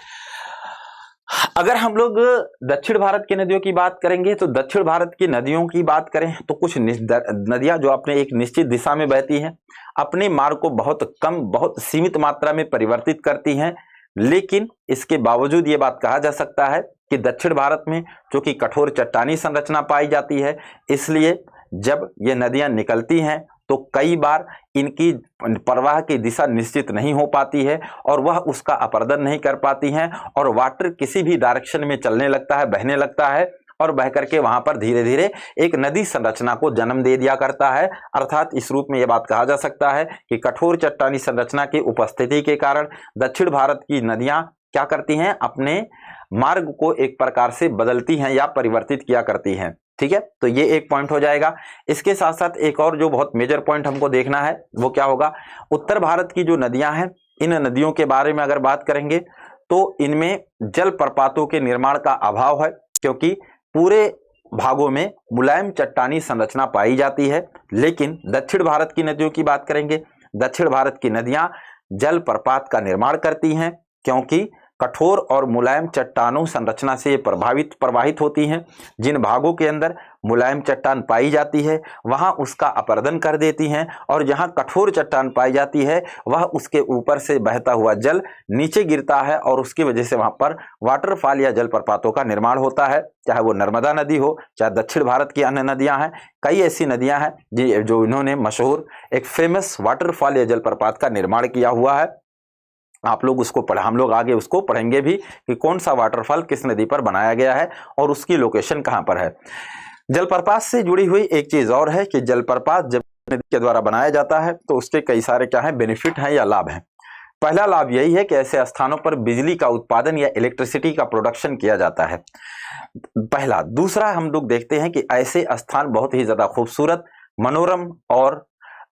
अगर हम लोग दक्षिण भारत की नदियों की बात करेंगे तो दक्षिण भारत की नदियों की बात करें तो कुछ नदियां जो अपने एक निश्चित दिशा में बहती हैं, अपने मार्ग को बहुत सीमित मात्रा में परिवर्तित करती हैं। लेकिन इसके बावजूद ये बात कहा जा सकता है कि दक्षिण भारत में जो कि कठोर चट्टानी संरचना पाई जाती है, इसलिए जब ये नदियां निकलती हैं तो कई बार इनकी प्रवाह की दिशा निश्चित नहीं हो पाती है और वह उसका अपर्दन नहीं कर पाती हैं और वाटर किसी भी डायरेक्शन में चलने लगता है, बहने लगता है और बह करके वहां पर धीरे धीरे एक नदी संरचना को जन्म दे दिया करता है। अर्थात इस रूप में यह बात कहा जा सकता है कि कठोर चट्टानी संरचना की उपस्थिति के कारण दक्षिण भारत की नदियां क्या करती हैं, अपने मार्ग को एक प्रकार से बदलती हैं या परिवर्तित किया करती हैं। ठीक है, तो ये एक पॉइंट हो जाएगा। इसके साथ साथ एक और जो बहुत मेजर पॉइंट हमको देखना है वो क्या होगा, उत्तर भारत की जो नदियां हैं, इन नदियों के बारे में अगर बात करेंगे तो इनमें जल प्रपातों के निर्माण का अभाव है, क्योंकि पूरे भागों में मुलायम चट्टानी संरचना पाई जाती है। लेकिन दक्षिण भारत की नदियों की बात करेंगे, दक्षिण भारत की नदियां जल प्रपात का निर्माण करती हैं, क्योंकि कठोर और मुलायम चट्टानों संरचना से प्रवाहित होती हैं। जिन भागों के अंदर मुलायम चट्टान पाई जाती है वहां उसका अपरदन कर देती हैं और जहां कठोर चट्टान पाई जाती है वह उसके ऊपर से बहता हुआ जल नीचे गिरता है और उसकी वजह से वहां पर वाटरफॉल या जलप्रपातों का निर्माण होता है। चाहे वो नर्मदा नदी हो, चाहे दक्षिण भारत की अन्य नदियां हैं, कई ऐसी नदियां हैं जो इन्होंने मशहूर एक फेमस वाटरफॉल या जलप्रपात का निर्माण किया हुआ है। आप लोग उसको हम लोग आगे उसको पढ़ेंगे भी कि कौन सा वाटरफॉल किस नदी पर बनाया गया है और उसकी लोकेशन कहां पर है। जलप्रपात से जुड़ी हुई एक चीज और है कि जलप्रपात जब नदी के द्वारा बनाया जाता है तो उसके कई सारे क्या है, बेनिफिट हैं या लाभ हैं। पहला लाभ यही है कि ऐसे स्थानों पर बिजली का उत्पादन या इलेक्ट्रिसिटी का प्रोडक्शन किया जाता है, पहला। दूसरा, हम लोग देखते हैं कि ऐसे स्थान बहुत ही ज्यादा खूबसूरत, मनोरम और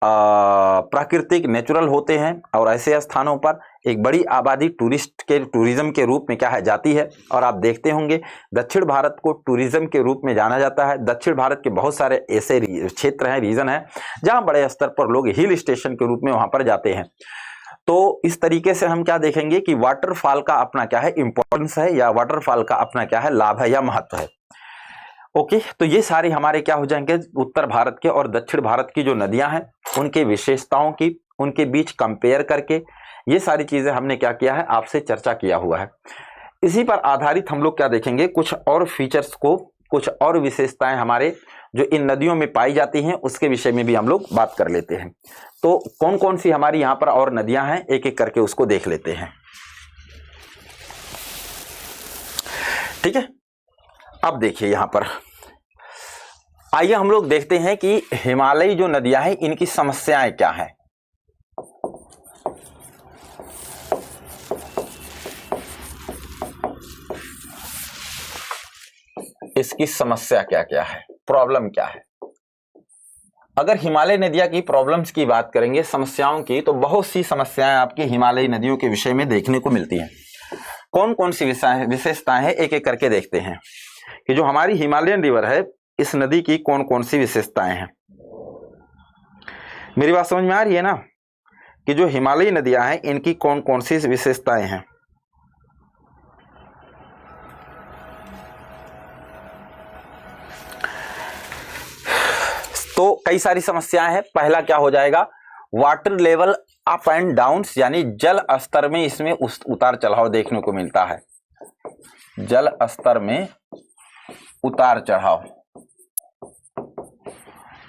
प्राकृतिक नेचुरल होते हैं और ऐसे स्थानों पर एक बड़ी आबादी टूरिज्म के रूप में क्या है, जाती है। और आप देखते होंगे दक्षिण भारत को टूरिज्म के रूप में जाना जाता है। दक्षिण भारत के बहुत सारे ऐसे क्षेत्र हैं, रीजन है जहां बड़े स्तर पर लोग हिल स्टेशन के रूप में वहां पर जाते हैं। तो इस तरीके से हम क्या देखेंगे कि वाटरफॉल का अपना क्या है, इंपॉर्टेंस है, या वाटरफॉल का अपना क्या है, लाभ है या महत्व है। ओके, तो ये सारे हमारे क्या हो जाएंगे, उत्तर भारत के और दक्षिण भारत की जो नदियां हैं उनके विशेषताओं की, उनके बीच कंपेयर करके ये सारी चीजें हमने क्या किया है, आपसे चर्चा किया हुआ है। इसी पर आधारित हम लोग क्या देखेंगे, कुछ और फीचर्स को, कुछ और विशेषताएं हमारे जो इन नदियों में पाई जाती हैं उसके विषय में भी हम लोग बात कर लेते हैं। तो कौन कौन सी हमारी यहाँ पर और नदियां हैं, एक एक करके उसको देख लेते हैं। ठीक है, अब देखिए यहां पर आइए हम लोग देखते हैं कि हिमालयी जो नदियां हैं इनकी समस्याएं क्या हैं। इसकी समस्या क्या क्या है, प्रॉब्लम क्या है। अगर हिमालय नदियां की प्रॉब्लम्स की बात करेंगे, समस्याओं की, तो बहुत सी समस्याएं आपकी हिमालयी नदियों के विषय में देखने को मिलती हैं। कौन कौन सी विशेषताएं हैं, एक एक करके देखते हैं कि जो हमारी हिमालयन रिवर है इस नदी की कौन कौन सी विशेषताएं हैं। मेरी बात समझ में आ रही है ना, कि जो हिमालयी नदियां हैं इनकी कौन कौन सी विशेषताएं हैं। तो कई सारी समस्याएं हैं। पहला क्या हो जाएगा, water level up and down, यानी जल स्तर में इसमें उतार चढ़ाव देखने को मिलता है। जल स्तर में उतार चढ़ाव,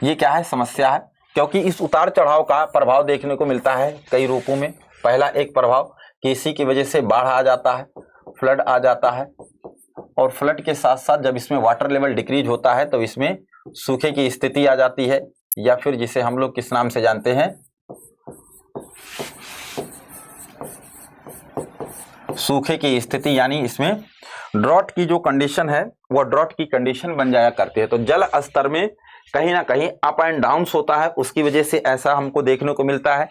ये क्या है, समस्या है, क्योंकि इस उतार चढ़ाव का प्रभाव देखने को मिलता है कई रूपों में। पहला एक प्रभाव कि इसी की वजह से बाढ़ आ जाता है, फ्लड आ जाता है, और फ्लड के साथ साथ जब इसमें वाटर लेवल डिक्रीज होता है तो इसमें सूखे की स्थिति आ जाती है, या फिर जिसे हम लोग किस नाम से जानते हैं, सूखे की स्थिति, यानी इसमें ड्रॉट की जो कंडीशन है वो ड्रॉट की कंडीशन बन जाया करती है। तो जल स्तर में कहीं ना कहीं अप एंड डाउन होता है, उसकी वजह से ऐसा हमको देखने को मिलता है।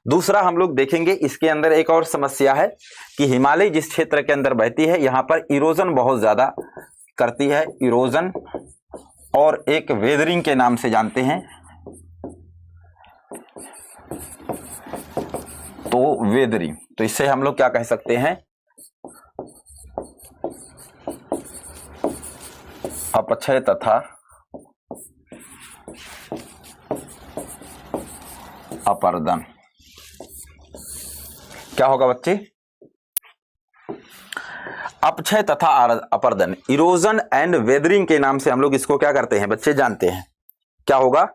दूसरा हम लोग देखेंगे इसके अंदर एक और समस्या है कि हिमालय जिस क्षेत्र के अंदर बहती है यहाँ पर इरोजन बहुत ज्यादा करती है, इरोजन, और एक वेदरिंग के नाम से जानते हैं। तो वेदरिंग, तो इससे हम लोग क्या कह सकते हैं, अपक्षय तथा अपर्दन। क्या होगा बच्चे, अपक्षय तथा अपर्दन, इरोजन एंड वेदरिंग के नाम से हम लोग इसको क्या करते हैं बच्चे, जानते हैं। क्या होगा,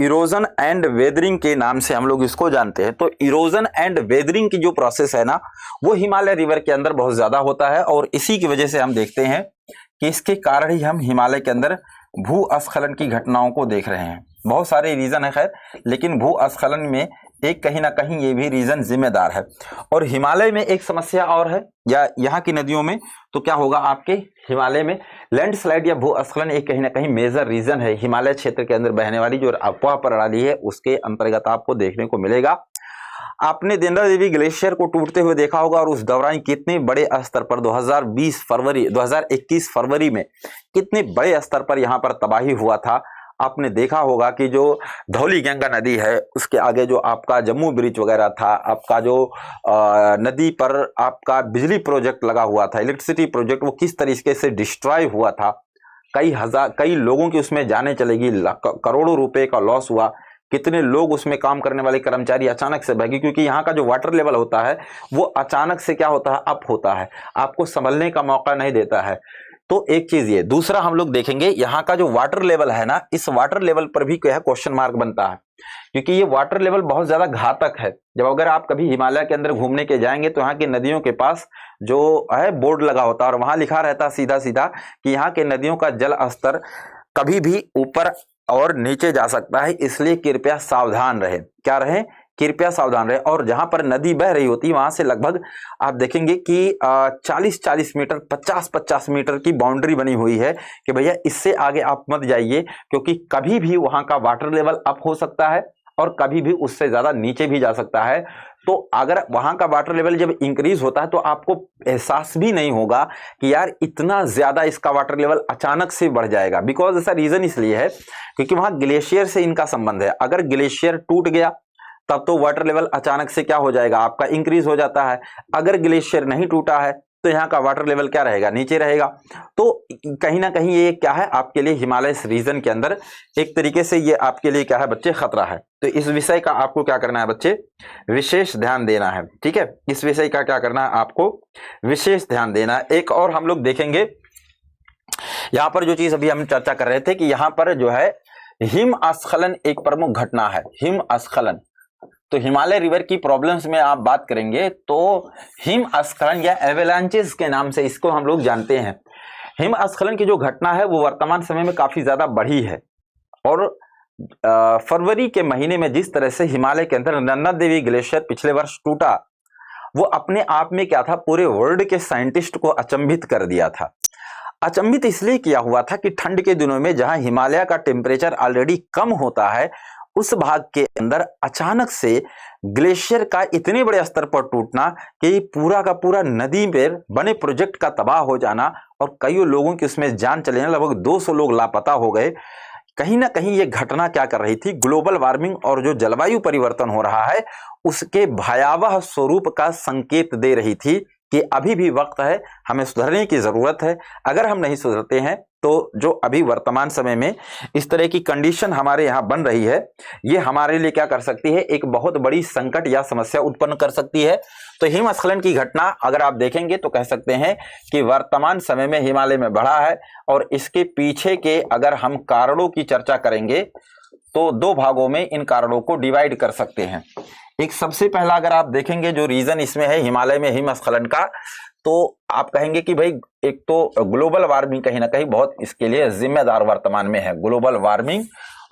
इरोजन एंड वेदरिंग के नाम से हम लोग इसको जानते हैं। तो इरोजन एंड वेदरिंग की जो प्रोसेस है ना, वो हिमालय रिवर के अंदर बहुत ज्यादा होता है, और इसी की वजह से हम देखते हैं कि इसके कारण ही हम हिमालय के अंदर भूस्खलन की घटनाओं को देख रहे हैं। बहुत सारे रीजन है खैर, लेकिन भूस्खलन में एक कहीं ना कहीं ये भी रीजन जिम्मेदार है। और हिमालय में एक समस्या और है, या यहाँ की नदियों में, तो क्या होगा, आपके हिमालय में लैंडस्लाइड या भूस्खलन एक कहीं ना कहीं मेजर रीजन है। हिमालय क्षेत्र के अंदर बहने वाली जो अफवाह प्रणाली है उसके अंतर्गत आपको देखने को मिलेगा। आपने देंद्रा देवी ग्लेशियर को टूटते हुए देखा होगा, और उस दौरान कितने बड़े स्तर पर 2021 फरवरी में कितने बड़े स्तर पर यहाँ पर तबाही हुआ था। आपने देखा होगा कि जो धौली गंगा नदी है उसके आगे जो आपका जम्मू ब्रिज वगैरह था, आपका जो नदी पर आपका बिजली प्रोजेक्ट लगा हुआ था, इलेक्ट्रिसिटी प्रोजेक्ट, वो किस तरीके से डिस्ट्रॉय हुआ था। कई लोगों की उसमें जाने चलेगी, करोड़ों रुपए का लॉस हुआ। कितने लोग उसमें काम करने वाले कर्मचारी अचानक से भागे, क्योंकि यहाँ का जो वाटर लेवल होता है वो अचानक से क्या होता है, अप होता है, आपको संभलने का मौका नहीं देता है। तो एक चीज ये, दूसरा हम लोग देखेंगे यहाँ का जो वाटर लेवल है ना, इस वाटर लेवल पर भी क्या है, क्वेश्चन मार्क बनता है, क्योंकि ये वाटर लेवल बहुत ज्यादा घातक है। जब अगर आप कभी हिमालय के अंदर घूमने के जाएंगे तो यहाँ की नदियों के पास जो है बोर्ड लगा होता है, और वहां लिखा रहता है सीधा सीधा कि यहाँ के नदियों का जल स्तर कभी भी ऊपर और नीचे जा सकता है, इसलिए कृपया सावधान रहे। क्या रहे, कृपया सावधान रहे। और जहां पर नदी बह रही होती है वहां से लगभग आप देखेंगे कि 40-40 मीटर, 50-50 मीटर की बाउंड्री बनी हुई है कि भैया इससे आगे आप मत जाइए, क्योंकि कभी भी वहां का वाटर लेवल अप हो सकता है और कभी भी उससे ज्यादा नीचे भी जा सकता है। तो अगर वहां का वाटर लेवल जब इंक्रीज होता है तो आपको एहसास भी नहीं होगा कि यार इतना ज्यादा इसका वाटर लेवल अचानक से बढ़ जाएगा। बिकॉज ऐसा रीजन इसलिए है क्योंकि वहां ग्लेशियर से इनका संबंध है। अगर ग्लेशियर टूट गया तब तो वाटर लेवल अचानक से क्या हो जाएगा, आपका इंक्रीज हो जाता है। अगर ग्लेशियर नहीं टूटा है तो यहाँ का वाटर लेवल क्या रहेगा, नीचे रहेगा। तो कहीं ना कहीं ये क्या है आपके लिए हिमालय रीजन के अंदर एक तरीके से ये आपके लिए क्या है बच्चे खतरा है। तो इस विषय का आपको क्या करना है बच्चे, विशेष ध्यान देना है। ठीक है, इस विषय का क्या करना है आपको, विशेष ध्यान देना है। एक और हम लोग देखेंगे यहाँ पर जो चीज अभी हम चर्चा कर रहे थे कि यहाँ पर जो है हिमस्खलन एक प्रमुख घटना है, हिमस्खलन। तो हिमालय रिवर की प्रॉब्लम्स में आप बात करेंगे तो हिमस्खलन या एवेलांचेस के नाम से इसको हम लोग जानते हैं। हिमस्खलन की जो घटना है वो वर्तमान समय में काफी ज्यादा बढ़ी है। और फरवरी के महीने में जिस तरह से हिमालय के अंदर नंदा देवी ग्लेशियर पिछले वर्ष टूटा, वो अपने आप में क्या था, पूरे वर्ल्ड के साइंटिस्ट को अचंभित कर दिया था। अचंभित इसलिए किया हुआ था कि ठंड के दिनों में जहां हिमालय का टेम्परेचर ऑलरेडी कम होता है, उस भाग के अंदर अचानक से ग्लेशियर का इतने बड़े स्तर पर टूटना कि पूरा का पूरा नदी पर बने प्रोजेक्ट का तबाह हो जाना और कई लोगों की उसमें जान चले जाना, लगभग 200 लोग लापता हो गए। कहीं ना कहीं ये घटना क्या कर रही थी, ग्लोबल वार्मिंग और जो जलवायु परिवर्तन हो रहा है उसके भयावह स्वरूप का संकेत दे रही थी कि अभी भी वक्त है, हमें सुधरने की जरूरत है। अगर हम नहीं सुधरते हैं तो जो अभी वर्तमान समय में इस तरह की कंडीशन हमारे यहाँ बन रही है, ये हमारे लिए क्या कर सकती है, एक बहुत बड़ी संकट या समस्या उत्पन्न कर सकती है। तो हिमस्खलन की घटना अगर आप देखेंगे तो कह सकते हैं कि वर्तमान समय में हिमालय में बढ़ा है। और इसके पीछे के अगर हम कारणों की चर्चा करेंगे तो दो भागों में इन कारणों को डिवाइड कर सकते हैं। एक सबसे पहला अगर आप देखेंगे जो रीजन इसमें है हिमालय में हिमस्खलन का, तो आप कहेंगे कि भाई एक तो ग्लोबल वार्मिंग कहीं ना कहीं बहुत इसके लिए जिम्मेदार वर्तमान में है, ग्लोबल वार्मिंग।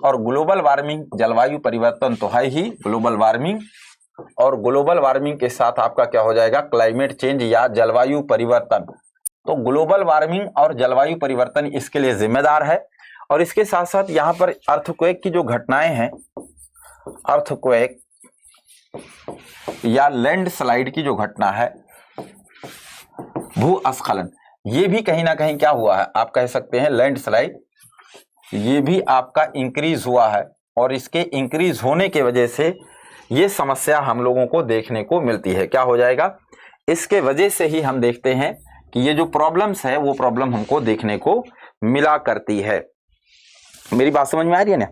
और ग्लोबल वार्मिंग जलवायु परिवर्तन तो है ही ग्लोबल वार्मिंग, और ग्लोबल वार्मिंग के साथ आपका क्या हो जाएगा, क्लाइमेट चेंज या जलवायु परिवर्तन। तो ग्लोबल वार्मिंग और जलवायु परिवर्तन इसके लिए जिम्मेदार है। और इसके साथ साथ यहाँ पर अर्थक्वेक की जो घटनाएं हैं, अर्थक्वेक या लैंडस्लाइड की जो घटना है, भूस्खलन, ये भी कहीं ना कहीं क्या हुआ है, आप कह सकते हैं लैंडस्लाइड, ये भी आपका इंक्रीज हुआ है। और इसके इंक्रीज होने के वजह से ये समस्या हम लोगों को देखने को मिलती है। क्या हो जाएगा, इसके वजह से ही हम देखते हैं कि ये जो प्रॉब्लम्स है वो प्रॉब्लम हमको देखने को मिला करती है। मेरी बात समझ में आ रही है ना।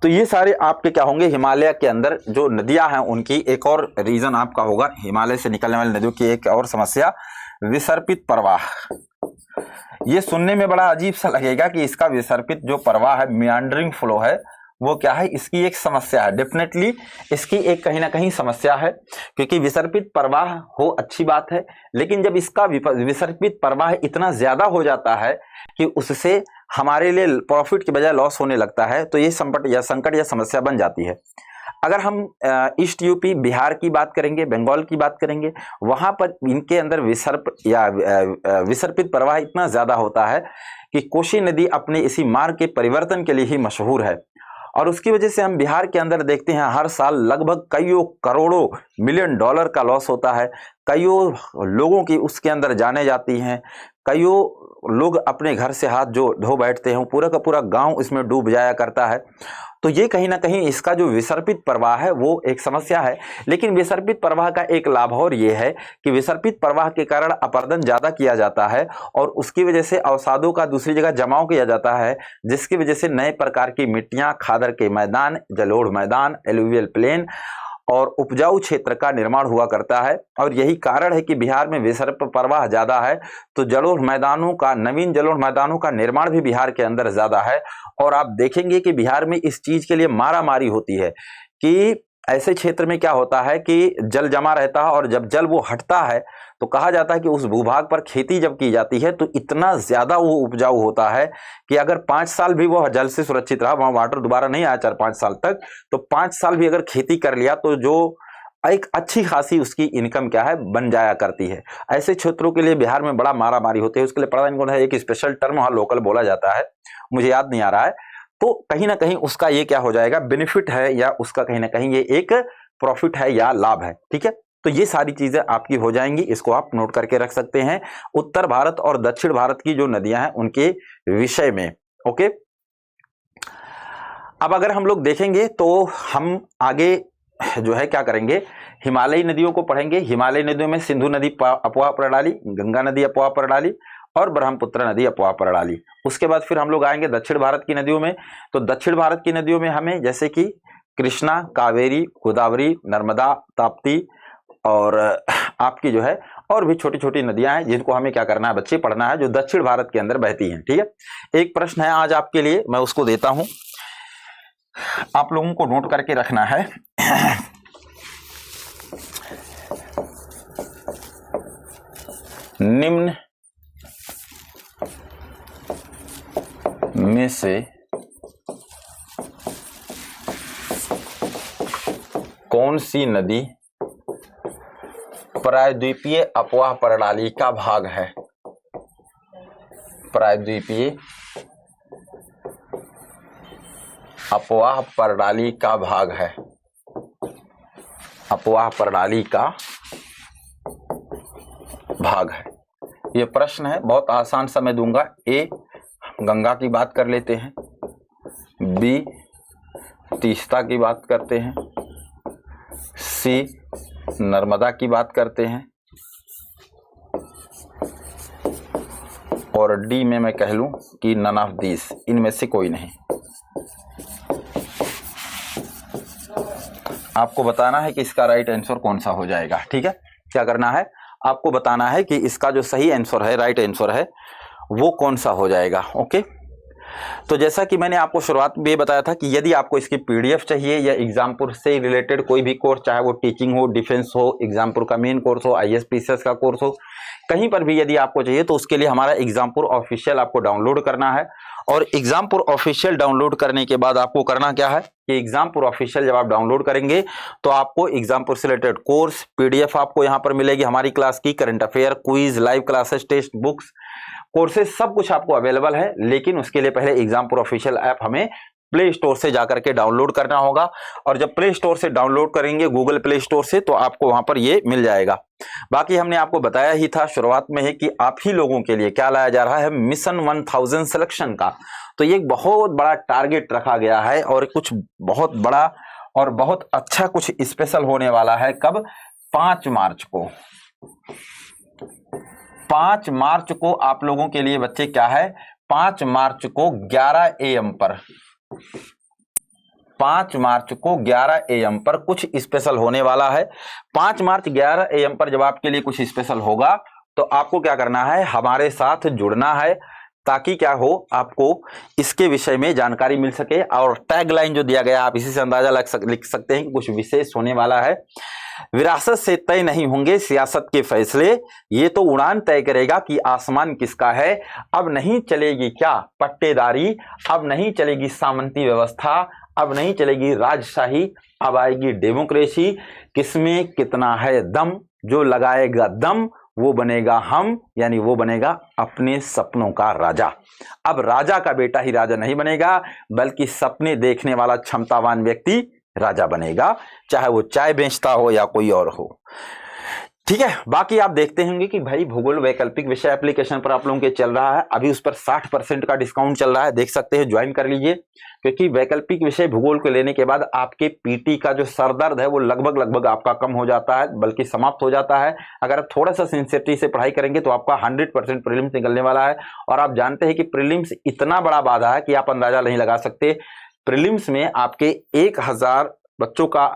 तो ये सारे आपके क्या होंगे, हिमालय के अंदर जो नदियां हैं उनकी एक और रीजन आपका होगा, हिमालय से निकलने वाली नदियों की एक और समस्या, विसर्पित प्रवाह। ये सुनने में बड़ा अजीब सा लगेगा कि इसका विसर्पित जो प्रवाह है, मियांडरिंग फ्लो है, वो क्या है, इसकी एक समस्या है। डेफिनेटली इसकी एक कहीं ना कहीं समस्या है, क्योंकि विसर्पित प्रवाह हो अच्छी बात है, लेकिन जब इसका विसर्पित प्रवाह इतना ज्यादा हो जाता है कि उससे हमारे लिए प्रॉफिट के बजाय लॉस होने लगता है, तो ये संकट या समस्या बन जाती है। अगर हम ईस्ट यूपी बिहार की बात करेंगे, बंगाल की बात करेंगे, वहां पर इनके अंदर विसर्पित प्रवाह इतना ज्यादा होता है कि कोसी नदी अपने इसी मार्ग के परिवर्तन के लिए ही मशहूर है। और उसकी वजह से हम बिहार के अंदर देखते हैं हर साल लगभग कईयों करोड़ों मिलियन डॉलर का लॉस होता है, कईयों लोगों की उसके अंदर जाने जाती हैं, कईयों लोग अपने घर से हाथ जो धो बैठते हैं, पूरा का पूरा गांव इसमें डूब जाया करता है। तो ये कहीं ना कहीं इसका जो विसर्पित प्रवाह है वो एक समस्या है। लेकिन विसर्पित प्रवाह का एक लाभ और ये है कि विसर्पित प्रवाह के कारण अपरदन ज्यादा किया जाता है और उसकी वजह से अवसादों का दूसरी जगह जमाव किया जाता है, जिसकी वजह से नए प्रकार की मिट्टियां, खादर के मैदान, जलोढ़ मैदान, एलुवियल प्लेन और उपजाऊ क्षेत्र का निर्माण हुआ करता है। और यही कारण है कि बिहार में विसर्प प्रवाह ज्यादा है, तो जलोढ़ मैदानों का, नवीन जलोढ़ मैदानों का निर्माण भी बिहार के अंदर ज्यादा है। और आप देखेंगे कि बिहार में इस चीज के लिए मारामारी होती है कि ऐसे क्षेत्र में क्या होता है कि जल जमा रहता है और जब जल वो हटता है तो कहा जाता है कि उस भूभाग पर खेती जब की जाती है तो इतना ज्यादा वो उपजाऊ होता है कि अगर 5 साल भी वो जल से सुरक्षित रहा, वहां वाटर दोबारा नहीं आया 4-5 साल तक, तो 5 साल भी अगर खेती कर लिया तो जो एक अच्छी खासी उसकी इनकम क्या है बन जाया करती है। ऐसे क्षेत्रों के लिए बिहार में बड़ा मारामारी होती है। उसके लिए पता नहीं है, एक स्पेशल टर्म वहां लोकल बोला जाता है, मुझे याद नहीं आ रहा है। तो कहीं ना कहीं उसका ये क्या हो जाएगा, बेनिफिट है या उसका कहीं ना कहीं ये एक प्रॉफिट है या लाभ है। ठीक है, तो ये सारी चीजें आपकी हो जाएंगी, इसको आप नोट करके रख सकते हैं उत्तर भारत और दक्षिण भारत की जो नदियां हैं उनके विषय में। ओके, अब अगर हम लोग देखेंगे तो हम आगे जो है क्या करेंगे हिमालयी नदियों को पढ़ेंगे। हिमालयी नदियों में सिंधु नदी अपवाह प्रणाली, गंगा नदी अपवाह प्रणाली और ब्रह्मपुत्र नदी अपवाह प्रणाली। उसके बाद फिर हम लोग आएंगे दक्षिण भारत की नदियों में। तो दक्षिण भारत की नदियों में हमें जैसे कि कृष्णा, कावेरी, गोदावरी, नर्मदा, ताप्ती और आपकी जो है और भी छोटी छोटी नदियां हैं जिनको हमें क्या करना है बच्चे, पढ़ना है, जो दक्षिण भारत के अंदर बहती हैं। ठीक है, एक प्रश्न है आज आपके लिए, मैं उसको देता हूं, आप लोगों को नोट करके रखना है। निम्न में से कौन सी नदी प्रायद्वीपीय अपवाह प्रणाली का भाग है? प्रायद्वीपीय अपवाह प्रणाली का भाग है। अपवाह प्रणाली का भाग है। ये प्रश्न है, बहुत आसान सा मैं दूंगा। ए, गंगा की बात कर लेते हैं। बी, तीस्ता की बात करते हैं। सी, नर्मदा की बात करते हैं। और डी में मैं कह लूं कि नन ऑफ दीस, इनमें से कोई नहीं। आपको बताना है कि इसका राइट आंसर कौन सा हो जाएगा। ठीक है, क्या करना है, आपको बताना है कि इसका जो सही आंसर है, राइट आंसर है, वो कौन सा हो जाएगा। ओके, तो जैसा कि मैंने आपको शुरुआत में बताया था कि यदि आपको इसकी पीडीएफ चाहिए या एग्जामपुर से रिलेटेड कोई भी कोर्स, चाहे वो टीचिंग हो, डिफेंस हो, एग्जामपुर का मेन कोर्स हो, आईएएस पीसीएस का कोर्स हो, कहीं पर भी यदि आपको चाहिए तो उसके लिए हमारा एग्जामपुर ऑफिशियल आपको डाउनलोड करना है। और एग्जामपुर ऑफिशियल डाउनलोड करने के बाद आपको करना क्या है कि एग्जामपुर ऑफिशियल जब आप डाउनलोड करेंगे तो आपको एग्जामपुर से रिलेटेड कोर्स पीडीएफ आपको यहाँ पर मिलेगी, हमारी क्लास की, current affair, quiz, live classes, test books, courses, सब कुछ आपको अवेलेबल है। लेकिन उसके लिए पहले एग्जामपुर ऑफिशियल ऐप हमें प्ले स्टोर से जाकर के डाउनलोड करना होगा। और जब प्ले स्टोर से डाउनलोड करेंगे, गूगल प्ले स्टोर से, तो आपको वहां पर ये मिल जाएगा। बाकी हमने आपको बताया ही था शुरुआत में है कि आप ही लोगों के लिए क्या लाया जा रहा है, मिशन 1000 सिलेक्शन का। तो ये एक बहुत बड़ा टारगेट रखा गया है और कुछ बहुत बड़ा और बहुत अच्छा कुछ स्पेशल होने वाला है। कब? 5 मार्च को। 5 मार्च को आप लोगों के लिए बच्चे क्या है, 5 मार्च को 11 AM पर, 5 मार्च को 11 AM पर कुछ स्पेशल होने वाला है। 5 मार्च 11 AM पर जब आपके लिए कुछ स्पेशल होगा तो आपको क्या करना है, हमारे साथ जुड़ना है, ताकि क्या हो, आपको इसके विषय में जानकारी मिल सके। और टैगलाइन जो दिया गया आप इसी से अंदाजा लिख सकते हैं कि कुछ विशेष होने वाला है। विरासत से तय नहीं होंगे सियासत के फैसले, ये तो उड़ान तय करेगा कि आसमान किसका है। अब नहीं चलेगी क्या पट्टेदारी, अब नहीं चलेगी सामंती व्यवस्था, अब नहीं चलेगी राजशाही, अब आएगी डेमोक्रेसी। किसमें कितना है दम, जो लगाएगा दम वो बनेगा हम, यानी वो बनेगा अपने सपनों का राजा। अब राजा का बेटा ही राजा नहीं बनेगा, बल्कि सपने देखने वाला क्षमतावान व्यक्ति राजा बनेगा, चाहे वो चाय बेचता हो या कोई और हो। ठीक है, बाकी आप देखते होंगे कि भाई भूगोल वैकल्पिक विषय एप्लीकेशन पर आप लोगों के चल रहा है, अभी उस पर 60% का डिस्काउंट चल रहा है, देख सकते हैं, ज्वाइन कर लीजिए। क्योंकि वैकल्पिक विषय भूगोल को लेने के बाद आपके पीटी का जो सरदर्द है वो लगभग आपका कम हो जाता है, बल्कि समाप्त हो जाता है। अगर आप थोड़ा सा सिंसियरिटी से पढ़ाई करेंगे तो आपका 100% प्रीलिम्स निकलने वाला है। और आप जानते हैं कि प्रीलिम्स इतना बड़ा बाधा है कि आप अंदाजा नहीं लगा सकते। प्रीलिम्स में आपके 1000 बच्चों का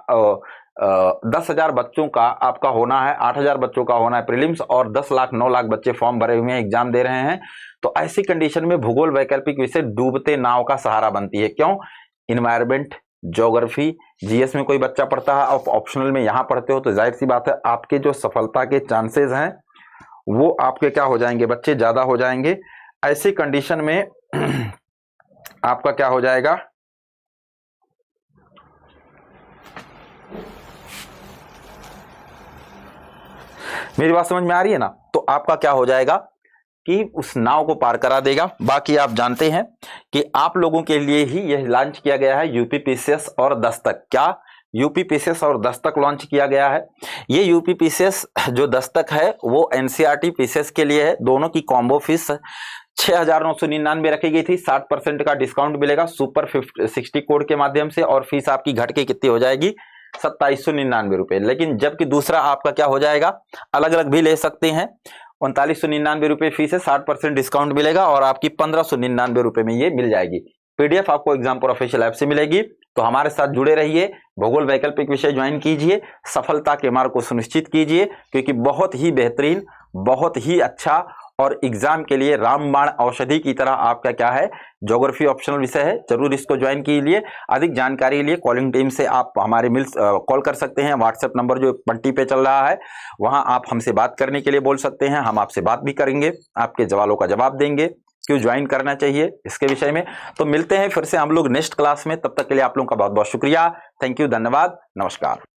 10,000 बच्चों का आपका होना है, 8,000 बच्चों का होना है प्रीलिम्स, और 10 लाख 9 लाख बच्चे फॉर्म भरे हुए हैं, एग्जाम दे रहे हैं। तो ऐसी कंडीशन में भूगोल वैकल्पिक विषय डूबते नाव का सहारा बनती है। क्यों? इन्वायरमेंट, ज्योग्राफी, जीएस में कोई बच्चा पढ़ता है, आप ऑप्शनल में यहां पढ़ते हो, तो जाहिर सी बात है आपके जो सफलता के चांसेस हैं वो आपके क्या हो जाएंगे बच्चे, ज्यादा हो जाएंगे। ऐसी कंडीशन में आपका क्या हो जाएगा, मेरी बात समझ में आ रही है ना? तो आपका क्या हो जाएगा कि उस नाव को पार करा देगा। बाकी आप जानते हैं कि आप लोगों के लिए ही यह लॉन्च किया गया है यूपी पीसीएस और दस्तक। क्या? यूपी पीसीएस और दस्तक लॉन्च किया गया है। ये यूपी पीसीएस जो दस्तक है वो एनसीईआरटी पीसीएस के लिए है। दोनों की कॉम्बो फीस 6,999 रखी गई थी, 60% का डिस्काउंट मिलेगा सुपर 60 कोड के माध्यम से, और फीस आपकी घट के कितनी हो जाएगी, 2799 रुपए। लेकिन जबकि दूसरा आपका क्या हो जाएगा, अलग अलग भी ले सकते हैं, 3999 रुपए फीस है, 60% डिस्काउंट मिलेगा और आपकी 1599 रुपए में ये मिल जाएगी। पीडीएफ आपको एग्जामपुर ऑफिशियल ऐप से मिलेगी। तो हमारे साथ जुड़े रहिए, भूगोल वैकल्पिक विषय ज्वाइन कीजिए, सफलता के मार्ग को सुनिश्चित कीजिए, क्योंकि बहुत ही बेहतरीन, बहुत ही अच्छा और एग्जाम के लिए रामबाण औषधि की तरह आपका क्या है, ज्योग्राफी ऑप्शनल विषय है। जरूर इसको ज्वाइन कीजिए। अधिक जानकारी के लिए कॉलिंग टीम से आप हमारे कॉल कर सकते हैं। व्हाट्सएप नंबर जो पट्टी पे चल रहा है वहां आप हमसे बात करने के लिए बोल सकते हैं। हम आपसे बात भी करेंगे, आपके सवालों का जवाब देंगे, क्यों ज्वाइन करना चाहिए इसके विषय में। तो मिलते हैं फिर से हम लोग नेक्स्ट क्लास में। तब तक के लिए आप लोगों का बहुत बहुत शुक्रिया। थैंक यू, धन्यवाद, नमस्कार।